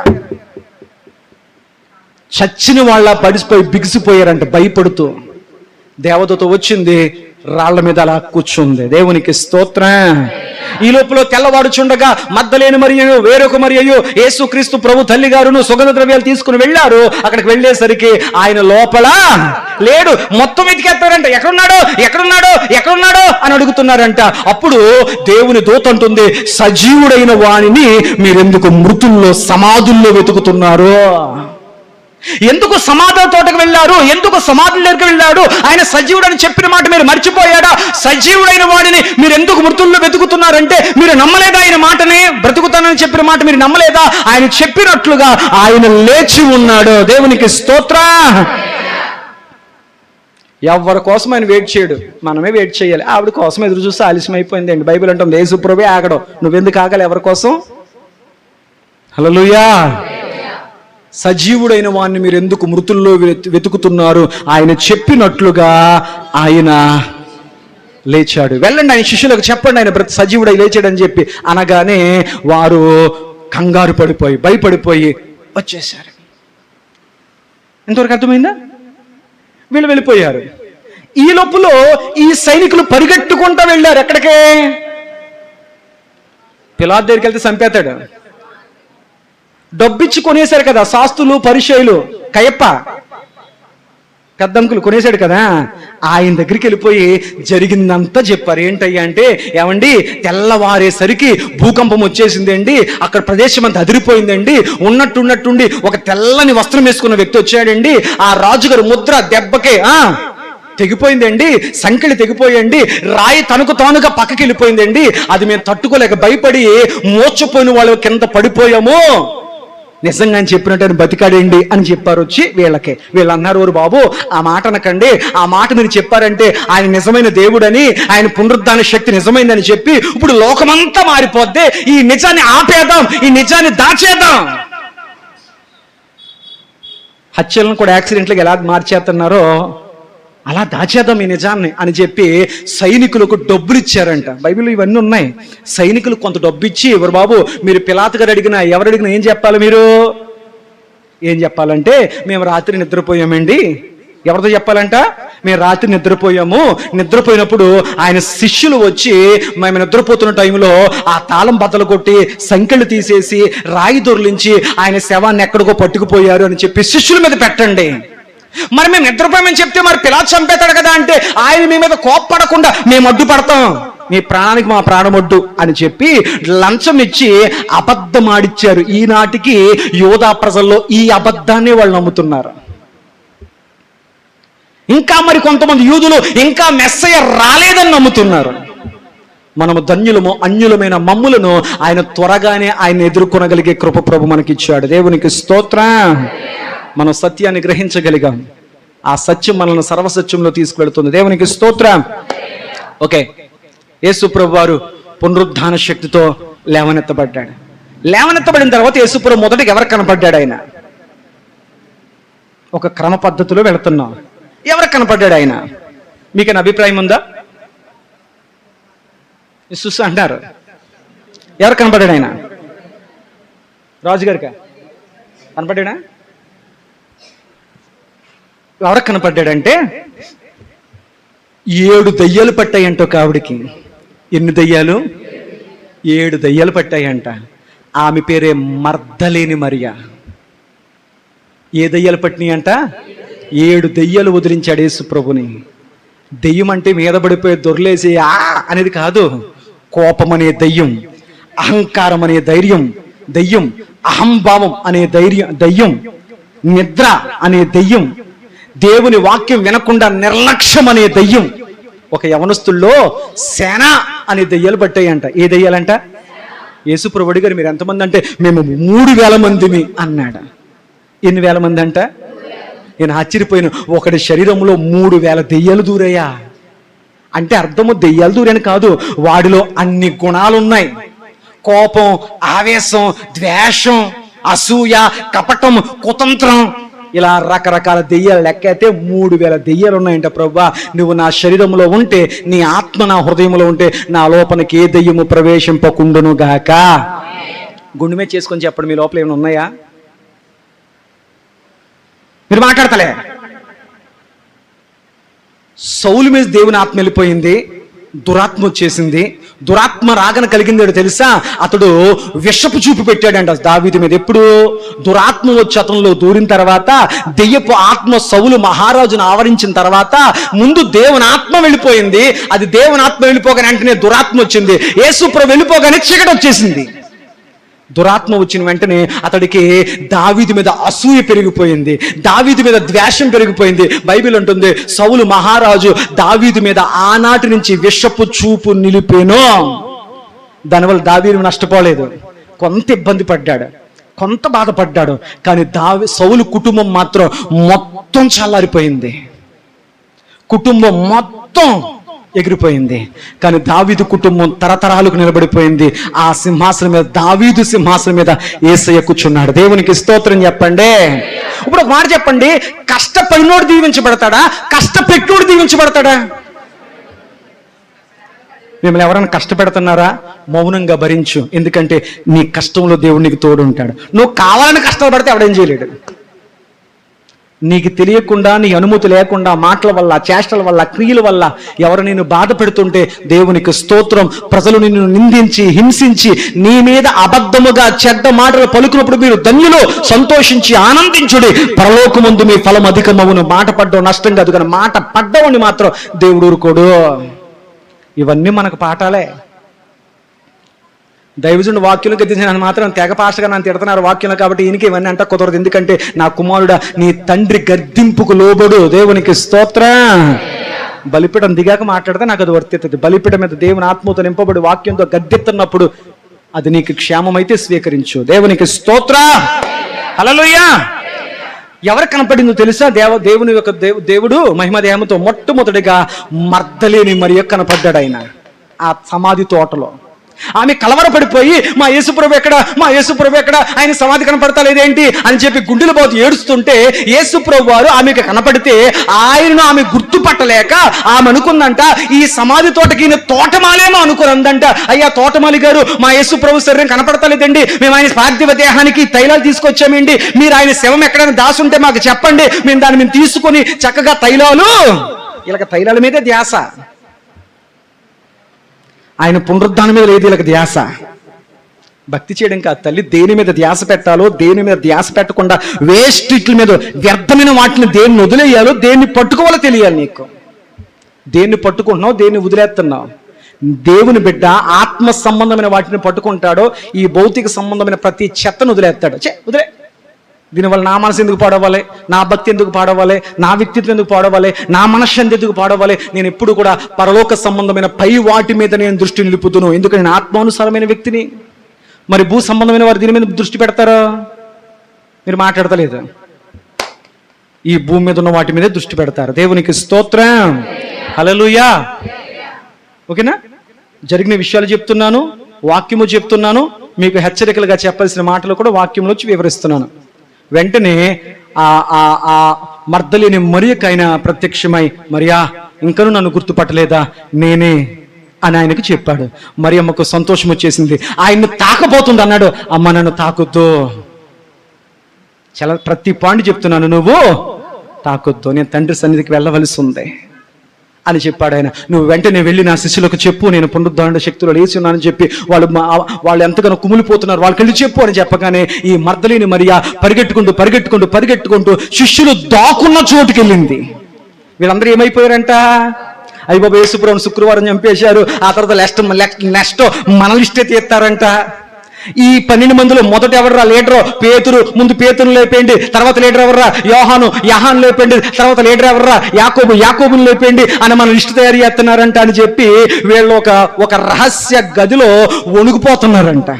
చచ్చిన వాళ్ళ పడిసిపోయి బిగిసిపోయారంట భయపడుతూ. దేవదూత వచ్చింది, రాళ్ల మీద అలా కూర్చుంది. దేవునికి స్తోత్రం. ఈ లోపల తెల్లవాడుచుండగా మగ్దలేని మరియు వేరొక మరియు యేసుక్రీస్తు ప్రభు తల్లి గారును సుగంధ ద్రవ్యాలు తీసుకుని వెళ్ళారు. అక్కడికి వెళ్ళేసరికి ఆయన లోపల లేడు. మొత్తం వెతికేస్తారంట, ఎక్కడున్నాడో అని అడుగుతున్నారంట. అప్పుడు దేవుని దూత అంటుంది, సజీవుడైన వాణిని మీరెందుకు మృతుల్లో సమాధుల్లో వెతుకుతున్నారు? ఎందుకు సమాధుల తోటకు వెళ్ళారు? ఎందుకు సమాధుల దగ్గరికి వెళ్ళాడు? ఆయన సజీవుడు అని చెప్పిన మాట మీరు మర్చిపోయాడా? సజీవుడైన వాడిని మీరు ఎందుకు మృతుల్లో వెతుకుతున్నారంటే మీరు నమ్మలేదా? ఆయన మాటని, బ్రతుకుతానని చెప్పిన మాట మీరు నమ్మలేదా? ఆయన చెప్పినట్లుగా ఆయన లేచి ఉన్నాడు. దేవునికి స్తోత్రం. ఎవరి కోసం ఆయన వెయిట్ చేయడు, మనమే వెయిట్ చేయాలి. ఆవిడ కోసం ఎదురు చూస్తే ఆలస్యం అయిపోయింది అండి. బైబిల్ అంటుంది, యేసు ప్రభువే ఆగడు, నువ్వెందుకు ఆగాలి? ఎవరి కోసం? హల్లెలూయా. సజీవుడైన వాడిని మీరు ఎందుకు మృతుల్లో వెతుకుతున్నారు? ఆయన చెప్పినట్లుగా ఆయన లేచాడు. వెళ్ళండి, ఆయన శిష్యులకు చెప్పండి, ఆయన సజీవుడై లేచాడని చెప్పి అనగానే వారు కంగారు పడిపోయి భయపడిపోయి వచ్చేసారు. ఎంతవరకు అర్థమైందా? వీళ్ళు వెళ్ళిపోయారు. ఈ లోపల ఈ సైనికులు పరిగెట్టుకుంటూ వెళ్ళారు. ఎక్కడికే? పిలాతు దగ్గరికి వెళ్తే చంపేతాడు. డబ్బిచ్చి కొనేశారు కదా శాస్త్రులు, పరిచయులు, కయప్ప పెద్దంకులు కొనేశాడు కదా. ఆయన దగ్గరికి వెళ్ళిపోయి జరిగిందంతా చెప్పారు. ఏంటయ్యా అంటే, ఏమండి తెల్లవారేసరికి భూకంపం వచ్చేసిందండి, అక్కడ ప్రదేశం అంతా అదిరిపోయిందండి, ఉన్నట్టుండి ఒక తెల్లని వస్త్రం వేసుకున్న వ్యక్తి వచ్చాడండి, ఆ రాజుగారు ముద్ర దెబ్బకే తెగిపోయిందండి, సంకెళ్ళు తెగిపోయండి, రాయి తనకు తానుగా పక్కకి వెళ్ళిపోయిందండి, అది మేము తట్టుకోలేక భయపడి మోర్చపోయిన వాళ్ళు కింద పడిపోయాము. నిజంగా అని చెప్పినట్టు బతికాడండి అని చెప్పారు. వచ్చి వీళ్ళు అన్నారు, ఓరు బాబు ఆ మాట అనకండి, ఆ మాట మీరు చెప్పారంటే ఆయన నిజమైన దేవుడని, ఆయన పునరుద్ధాన శక్తి నిజమైందని చెప్పి ఇప్పుడు లోకమంతా మారిపోద్ది, ఈ నిజాన్ని ఆపేద్దాం, ఈ నిజాన్ని దాచేద్దాం. హత్యలను కూడా యాక్సిడెంట్లకు ఎలా మార్చేస్తున్నారో అలా దాచేద్దాం ఈ నిజాన్ని అని చెప్పి సైనికులకు డబ్బులు ఇచ్చారంట. బైబిల్లో ఇవన్నీ ఉన్నాయి. సైనికులు కొంత డబ్బు ఇచ్చి, ఎవరు బాబు మీరు పిలాతు గారు అడిగినా ఎవరు అడిగినా ఏం చెప్పాలి? మీరు ఏం చెప్పాలంటే, మేము రాత్రి నిద్రపోయామండి. ఎవరితో చెప్పాలంట? మేము రాత్రి నిద్రపోయినప్పుడు ఆయన శిష్యులు వచ్చి మేము నిద్రపోతున్న టైంలో ఆ తాళం బద్దలు కొట్టి సంకెళ్ళు తీసేసి రాయి దొర్లించి ఆయన శవాన్ని ఎక్కడికో పట్టుకుపోయారు అని చెప్పి శిష్యుల మీద పెట్టండి. మరి మేము నిద్రపోయామని చెప్తే మరి పిలాతు చంపేతాడు కదా అంటే, ఆయన మీ మీద కోప్పడకుండా మేము అడ్డుపడతాం, మీ ప్రాణానికి మా ప్రాణమొడ్డు అని చెప్పి లంచం ఇచ్చి అబద్ధం ఆడిచ్చారు. ఈనాటికి యోధా ప్రజల్లో ఈ అబద్ధాన్ని వాళ్ళు నమ్ముతున్నారు. ఇంకా మరి కొంతమంది యూదులు ఇంకా మెస్సయ్య రాలేదని నమ్ముతున్నారు. మనము ధన్యులము, అన్యులమైన మమ్ములను ఆయన త్వరగానే ఆయన ఎదుర్కొనగలిగే కృప ప్రభు మనకిచ్చాడు. దేవునికి స్తోత్రం. మనం సత్యాన్ని గ్రహించగలిగాం. ఆ సత్యం మనల్ని సర్వసత్యంలో తీసుకువెళ్తుంది. దేవునికి స్తోత్రం. ఓకే, యేసు ప్రభు వారు పునరుద్ధాన శక్తితో లేవనెత్తబడ్డాడు. లేవనెత్తబడిన తర్వాత యేసు ప్రభు మొదటికి ఎవరు కనపడ్డాడు? ఆయన ఒక క్రమ పద్ధతిలో వెళుతున్నాం. ఎవరికి కనపడ్డాడు ఆయన? మీకైనా అభిప్రాయం ఉందా? చూసి అంటారు, ఎవరు కనపడ్డాడు ఆయన? రాజుగారికా కనపడ్డా? ఎవరికి కనపడ్డాడంటే 7 దయ్యాలు పట్టాయంట ఒక ఆవిడికి. ఎన్ని దయ్యాలు? 7 దయ్యాలు పట్టాయంట. ఆమె పేరే మర్దలేని మరియా. ఏ దయ్యాలు పట్టినాయి అంట? 7 దయ్యాలు వదిలించాడు యేసు ప్రభుని. దెయ్యం అంటే మీద పడిపోయి దొర్లేసి అనేది కాదు. కోపం అనే దయ్యం, అహంకారం అనే దయ్యం, అహంభావం అనే దయ్యం, నిద్ర అనే దయ్యం, దేవుని వాక్యం వినకుండా నిర్లక్ష్యం అనే దయ్యం. ఒక యవనస్తుల్లో సేన అనే దయ్యాలు పట్టాయంట. ఏ దయ్యాలంట? యేసు ప్రభు అడిగారు, మీరు ఎంతమంది అంటే మేము 3,000 మందిమి అన్నాడు. ఎన్ని వేల మంది అంట? నేను ఆశ్చర్యపోయిన. ఒకటి శరీరంలో 3,000 దెయ్యాలు దూరయ్యా అంటే అర్థము దెయ్యాలు దూరని కాదు, వాడిలో అన్ని గుణాలు ఉన్నాయి. కోపం, ఆవేశం, ద్వేషం, అసూయ, కపటం, కుతంత్రం, ఇలా రకరకాల దెయ్యాలు లెక్క అయితే 3,000 దెయ్యాలు ఉన్నాయంట. ప్రభువా, నువ్వు నా శరీరంలో ఉంటే, నీ ఆత్మ నా హృదయంలో ఉంటే, నా లోపలికి ఏ దెయ్యము ప్రవేశింపకుండును గాక. గుండె మీద చేసుకొని చెప్పండి, మీ లోపల ఏమైనా ఉన్నాయా? మీరు మాట్లాడతలే. సౌలు మీద దేవుని ఆత్మ వెళ్ళిపోయింది, దురాత్మ వచ్చేసింది. దురాత్మ రాగన కలిగింది తెలుసా? అతడు విషపు చూపు పెట్టాడంట దావీదు మీద. ఎప్పుడు? దురాత్మ వచ్చి అతనిలో దూరిన తర్వాత, దెయ్యపు ఆత్మ సౌలు మహారాజును ఆవరించిన తర్వాత, ముందు దేవుని ఆత్మ వెళ్ళిపోయింది. అది దేవుని ఆత్మ వెళ్ళిపోగానే వెంటనే దురాత్మ వచ్చింది. యేసు ప్రభు వెళ్ళిపోగానే చీకటి వచ్చేసింది. దురాత్మ వచ్చిన వెంటనే అతడికి దావీదు మీద అసూయ పెరిగిపోయింది, దావీదు మీద ద్వేషం పెరిగిపోయింది. బైబిల్ అంటుంది, సౌలు మహారాజు దావీదు మీద ఆనాటి నుంచి విషపు చూపు నిలిపేను. దానివల్ల దావీదు నష్టపోలేదు, కొంత ఇబ్బంది పడ్డాడు, కొంత బాధపడ్డాడు. కానీ సౌలు కుటుంబం మాత్రం మొత్తం చల్లారిపోయింది, కుటుంబం మొత్తం ఎగిరిపోయింది. కానీ దావీదు కుటుంబం తరతరాలకు నిలబడిపోయింది. ఆ సింహాసనం మీద, దావీదు సింహాసనం మీద యేసయ్య కూర్చున్నాడు. దేవునికి స్తోత్రం చెప్పండి. ఇప్పుడు ఒక మాట చెప్పండి, కష్టపడినోడు దీవించబడతాడా, కష్టపెట్టోడు దీవించబడతాడా? మిమ్మల్ని ఎవరైనా కష్టపెడుతున్నారా? మౌనంగా భరించు, ఎందుకంటే నీ కష్టంలో దేవుడు నీకు తోడు ఉంటాడు. నువ్వు కావాలని కష్టపడితే ఎవడేం చేయలేడు. నీకు తెలియకుండా, నీ అనుమతి లేకుండా, మాటల వల్ల, చేష్టల వల్ల, క్రియల వల్ల ఎవరు నిన్ను బాధ పెడుతుంటే దేవునికి స్తోత్రం. ప్రజలు నిన్ను నిందించి, హింసించి, నీ మీద అబద్ధముగా చెడ్డ మాటలు పలుకున్నప్పుడు మీరు ధన్యులు, సంతోషించి ఆనందించుడి, పరలోకమందు మీ ఫలం అధికమవును. మాట పడ్డం నష్టం కాదు, కానీ మాట పడ్డవని మాత్రం దేవుడు ఊరుకోడు. ఇవన్నీ మనకు పాఠాలే. దైవజనుడు వాక్యం గద్దించిన మాత్రం తెగ పాస్టర్గా నన్ను తిడుతున్నారు వాక్యం కాబట్టి ఈయనకి ఇవన్నీ అంట కుదరదు. ఎందుకంటే నా కుమారుడా, నీ తండ్రి గద్దింపుకు లోబడు. దేవునికి స్తోత్రం. బలిపీఠం దిగాక మాట్లాడితే నాకు అది వర్తిస్తుంది. బలిపీఠం మీద దేవుని ఆత్మతో నింపబడి వాక్యంతో గద్దెత్తున్నప్పుడు అది నీకు క్షేమమైతే స్వీకరించు. దేవునికి స్తోత్రం. హల్లెలూయా. ఎవరు కనపడిందో తెలుసా? దేవుని యొక్క దేవుడు మహిమ దేహంతో మొట్టమొదటిగా మర్దలేని మరియ కనపడ్డాడు. ఆయన ఆ సమాధి తోటలో. ఆమె కలవరపడిపోయి, మా యేసుప్రభు ఎక్కడ, మా యేసుప్రభు ఎక్కడ, ఆయన సమాధి కనపడతా లేదేంటి అని చెప్పి గుండెలు బాధ ఏడుస్తుంటే, యేసుప్రభు వారు ఆమెకు కనపడితే ఆయనను ఆమె గుర్తుపట్టలేక ఆమె అనుకుందంట, ఈ సమాధి తోటకి ఈయన తోటమాలేమో అనుకున్నందంట. అయ్యా తోటమాలి గారు, మా యేసుప్రభు శరీరం కనపడతా లేదండి, మేము ఆయన పార్థివ దేహానికి తైలాలు తీసుకొచ్చామండి, మీరు ఆయన శవం ఎక్కడైనా దాసుంటే మాకు చెప్పండి, మేము దాన్ని తీసుకొని చక్కగా తైలాలు. ఇలాగ తైలాల మీదే ధ్యాస, ఆయన పునరుద్ధానం మీద లేదు వీళ్ళకి ధ్యాస. భక్తి చేయడం కాదు తల్లి, దేని మీద ధ్యాస పెట్టాలో, దేని మీద ధ్యాస పెట్టకుండా వేస్ట్ ఇట్ల మీద, వ్యర్థమైన వాటిని దేన్ని వదిలేయాలో, దేన్ని పట్టుకోవాలో తెలియాలి నీకు. దేన్ని పట్టుకుంటున్నావు, దేన్ని వదిలేస్తున్నావు. దేవుని బిడ్డ ఆత్మ సంబంధమైన వాటిని పట్టుకుంటాడో, ఈ భౌతిక సంబంధమైన ప్రతి చెత్తను వదిలేస్తాడు. వదిలే, దీనివల్ల నా మనసు ఎందుకు పాడవాలి, నా భక్తి ఎందుకు పాడవాలి, నా వ్యక్తిత్వం ఎందుకు పాడవాలి, నా మనశ్శాంతి ఎందుకు పాడవాలి. నేను ఎప్పుడు కూడా పరలోక సంబంధమైన పై వాటి మీద నేను దృష్టి నిలుపుతును. ఎందుకంటే నేను ఆత్మానుసారమైన వ్యక్తిని. మరి భూ సంబంధమైన వారు దీని మీద దృష్టి పెడతారా? మీరు మాట్లాడతలేదు. ఈ భూమి మీద ఉన్న వాటి మీదే దృష్టి పెడతారు. దేవునికి స్తోత్రం. హల్లెలూయా. ఓకేనా? జరిగిన విషయాలు చెప్తున్నాను, వాక్యము చెప్తున్నాను, మీకు హెచ్చరికలుగా చెప్పాల్సిన మాటలు కూడా వాక్యంలో వచ్చి వివరిస్తున్నాను. వెంటనే ఆ మర్దలేని మరియకు ఆయన ప్రత్యక్షమై, మరియా ఇంకనూ నన్ను గుర్తుపట్టలేదా, నేనే అని ఆయనకు చెప్పాడు. మరియమ్మకు సంతోషం వచ్చేసింది. ఆయన్ను తాకబోతుంది అన్నాడు. అమ్మ నన్ను తాకుద్దు. చాలా ప్రతి పాయింట్ చెప్తున్నాను, నువ్వు తాకొద్దు, నేను తండ్రి సన్నిధికి వెళ్ళవలసి ఉంది అని చెప్పాడు ఆయన. నువ్వు వెంటనే వెళ్ళి నా శిష్యులకు చెప్పు, నేను పునరుద్ధరణ శక్తిలో లేచి ఉన్నానని చెప్పి వాళ్ళు ఎంతగానో కుమిలిపోతున్నారు, వాళ్ళకి వెళ్ళి చెప్పు అని చెప్పగానే ఈ మగ్దలేనే మరియ పరిగెట్టుకుంటూ శిష్యులు దాక్కున్న చోటుకి వెళ్ళింది. వీళ్ళందరూ ఏమైపోయారంట? అయ్య బాబు, యేసుప్రభుని శుక్రవారం చంపేశారు, ఆ తర్వాత నెక్స్ట్ మన లిస్టే తీస్తారంట. ఈ 12 మందిలో మొదట ఎవర్రా లీడరు? పేతురు. ముందు పేతురు లేపేయండి, తర్వాత లీడర్ ఎవర్రా? యాహాను లేపండి, తర్వాత లీడర్ ఎవర్రా? యాకోబుని లేపేయండి అని మన లిస్టు తయారు చేస్తున్నారంట అని చెప్పి వీళ్ళు ఒక రహస్య గదిలో వణుకుపోతున్నారంట.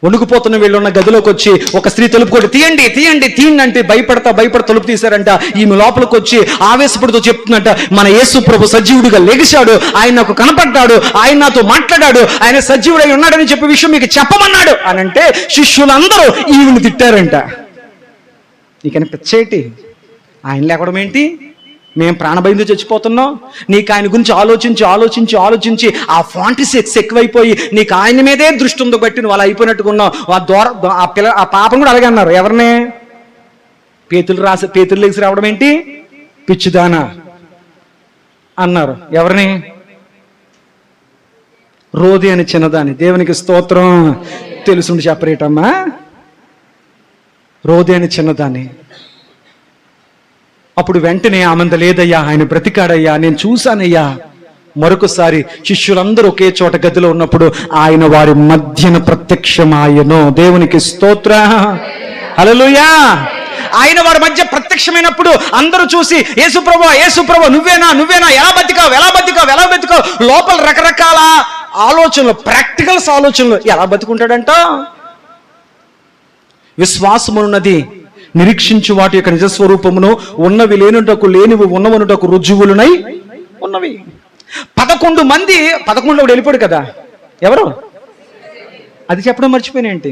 వణుకుపోతున్న వీళ్ళున్న గదిలోకి వచ్చి ఒక స్త్రీ తలుపు కొట్టి తీయండి అంటే భయపడతా తలుపు తీశారంట. ఈమె లోపలికి వచ్చి ఆవేశపడుతూ చెప్తున్నట్ట, మన యేసు ప్రభు సజీవుడిగా లెగిశాడు, ఆయన నాకు కనపడ్డాడు, ఆయన నాతో మాట్లాడాడు, ఆయన సజీవుడై ఉన్నాడని చెప్పే విషయం మీకు చెప్పమన్నాడు అని అంటే శిష్యులందరూ ఈమెను తిట్టారంట. నీకని పిచ్చేటి, ఆయన లేకడం ఏంటి? మేము ప్రాణభయంతో చచ్చిపోతున్నాం, నీకు ఆయన గురించి ఆలోచించి ఆ ఫాంటసీ ఎక్కువైపోయి నీకు ఆయన మీదే దృష్టి ఉందో బట్టి నువ్వు అలా అయిపోయినట్టుకున్నావు. ఆ పాపం కూడా అలాగే అన్నారు. ఎవరినే? పేతులు లేచి రావడం ఏంటి? పిచ్చిదానా అన్నారు. ఎవరిని? రోది అని చిన్నదాని. దేవునికి స్తోత్రం. తెలుసుండి చెప్పరేటమ్మా. రోది అని చిన్నదాన్ని. అప్పుడు వెంటనే ఆమంద లేదయ్యా, ఆయన బ్రతికాడయ్యా, నేను చూశానయ్యా. మరొకసారి శిష్యులందరూ ఒకే చోట గదిలో ఉన్నప్పుడు ఆయన వారి మధ్యన ప్రత్యక్షమాయను. దేవునికి స్తోత్ర. హల్లెలూయా. ఆయన వారి మధ్య ప్రత్యక్షమైనప్పుడు అందరూ చూసి యేసుప్రభు నువ్వేనా ఎలా బతికావు లోపల రకరకాల ఆలోచనలు, ప్రాక్టికల్స్ ఆలోచనలు. ఎలా బతుకుంటాడంట? విశ్వాసమున్నది నిరీక్షించు వాటి యొక్క నిజస్వరూపమును, ఉన్నవి లేనుటకు లేనివి ఉన్నవనుటకు రుజువులునై ఉన్నవి. 11 మంది 11లో వెళ్ళిపోయాడు కదా. ఎవరు? అది చెప్పడం మర్చిపోయినేంటి?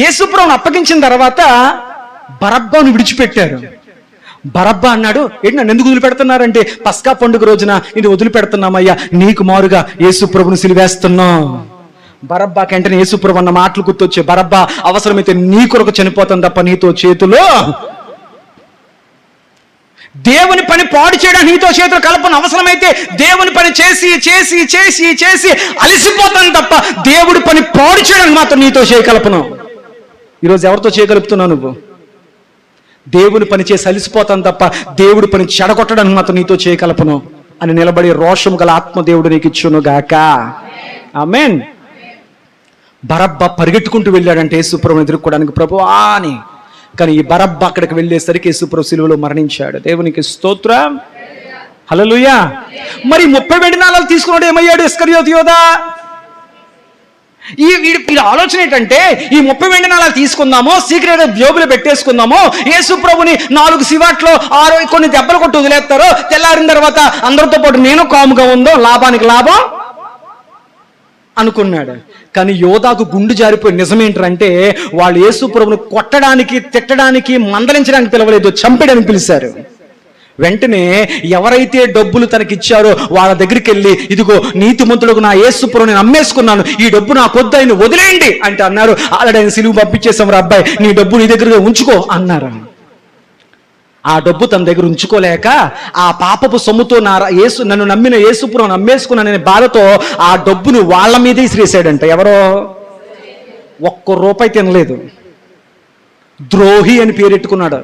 యేసుప్రభువును అప్పగించిన తర్వాత బరబ్బాను విడిచిపెట్టారు. బరబ్బా అన్నాడు, ఏంటి నన్ను ఎందుకు వదిలిపెడుతున్నారంటే, పస్కా పండుగ రోజున ఇది వదిలిపెడుతున్నామయ్యా, నీకు మారుగా యేసుప్రభువును సిలువేస్తున్నాం. బరబ్బా వెంటనే యేసుప్రభు అన్న మాటలు గుర్తొచ్చే, బరబ్బా అవసరమైతే నీ కొరకు చనిపోతాను తప్ప నీతో చేతులు, దేవుని పని పాడు చేయడానికి నీతో చేతులు కలపను, అవసరమైతే దేవుని పని చేసి అలసిపోతాను తప్ప దేవుడి పని పాడు చేయడానికి మాత్రం నీతో చేయగలపను. ఈరోజు ఎవరితో చేయగలుపుతున్నావు నువ్వు? దేవుని పని చేసి అలసిపోతాను తప్ప దేవుడి పని చెడగొట్టడానికి మాత్రం నీతో చేయగలపను అని నిలబడి రోషం గల ఆత్మదేవుడు నీకు ఇచ్చును గాక. ఆమేన్. బరబ్బా పరిగెట్టుకుంటూ వెళ్ళాడంటే యేసుప్రభుని ఎదుర్కోవడానికి, ప్రభువా అని. కానీ ఈ బరబ్బా అక్కడికి వెళ్ళేసరికి యేసుప్రభు సిలువలో మరణించాడు. దేవునికి స్తోత్రం. హల్లెలూయా. మరి 30 వెండి నాణాలు తీసుకున్నాడు, ఏమయ్యాడు? ఇస్కరియోతు యోధా. ఈ ఆలోచన ఏంటంటే, ఈ 30 వెండి నాణాలు తీసుకుందాము, సీక్రెట్ జోబులు పెట్టేసుకుందాము, యేసుప్రభుని 4 సివాట్లో 6 కొన్ని దెబ్బలు కొట్టి వదిలేస్తారు, తెల్లారిన తర్వాత అందరితో పాటు నేను కాముగా ఉందో, లాభానికి లాభం అనుకున్నాడు. కానీ యోధాకు గుండు జారిపోయి. నిజమేంటంటే వాళ్ళు యేసుప్రభుని కొట్టడానికి, తిట్టడానికి, మందలించడానికి పిలవలేదు, చంపడానికి పిలిచారు. వెంటనే ఎవరైతే డబ్బులు తనకిచ్చారో వాళ్ళ దగ్గరికి వెళ్ళి, ఇదిగో నీతిమంతులకు నా యేసుప్రభుని నేను అమ్మేసుకున్నాను, ఈ డబ్బు నా కొద్దు, ఆయన వదిలేయండి అంటే అన్నారు. ఆల్రెడీ ఆయన సిలువు పంపించేసాం రా అబ్బాయి, నీ డబ్బు నీ దగ్గర ఉంచుకో అన్నారు. ఆ డబ్బు తన దగ్గర ఉంచుకోలేక ఆ పాపపు సొమ్ముతో నన్ను నమ్మిన యేసుప్రభుని అమ్మేసుకున్నాననే బాధతో ఆ డబ్బును వాళ్ళ మీదే ఇసిరేసాడంట. ఎవరో? 1 రూపాయి తినలేదు. ద్రోహి అని పేరెట్టుకున్నాడు.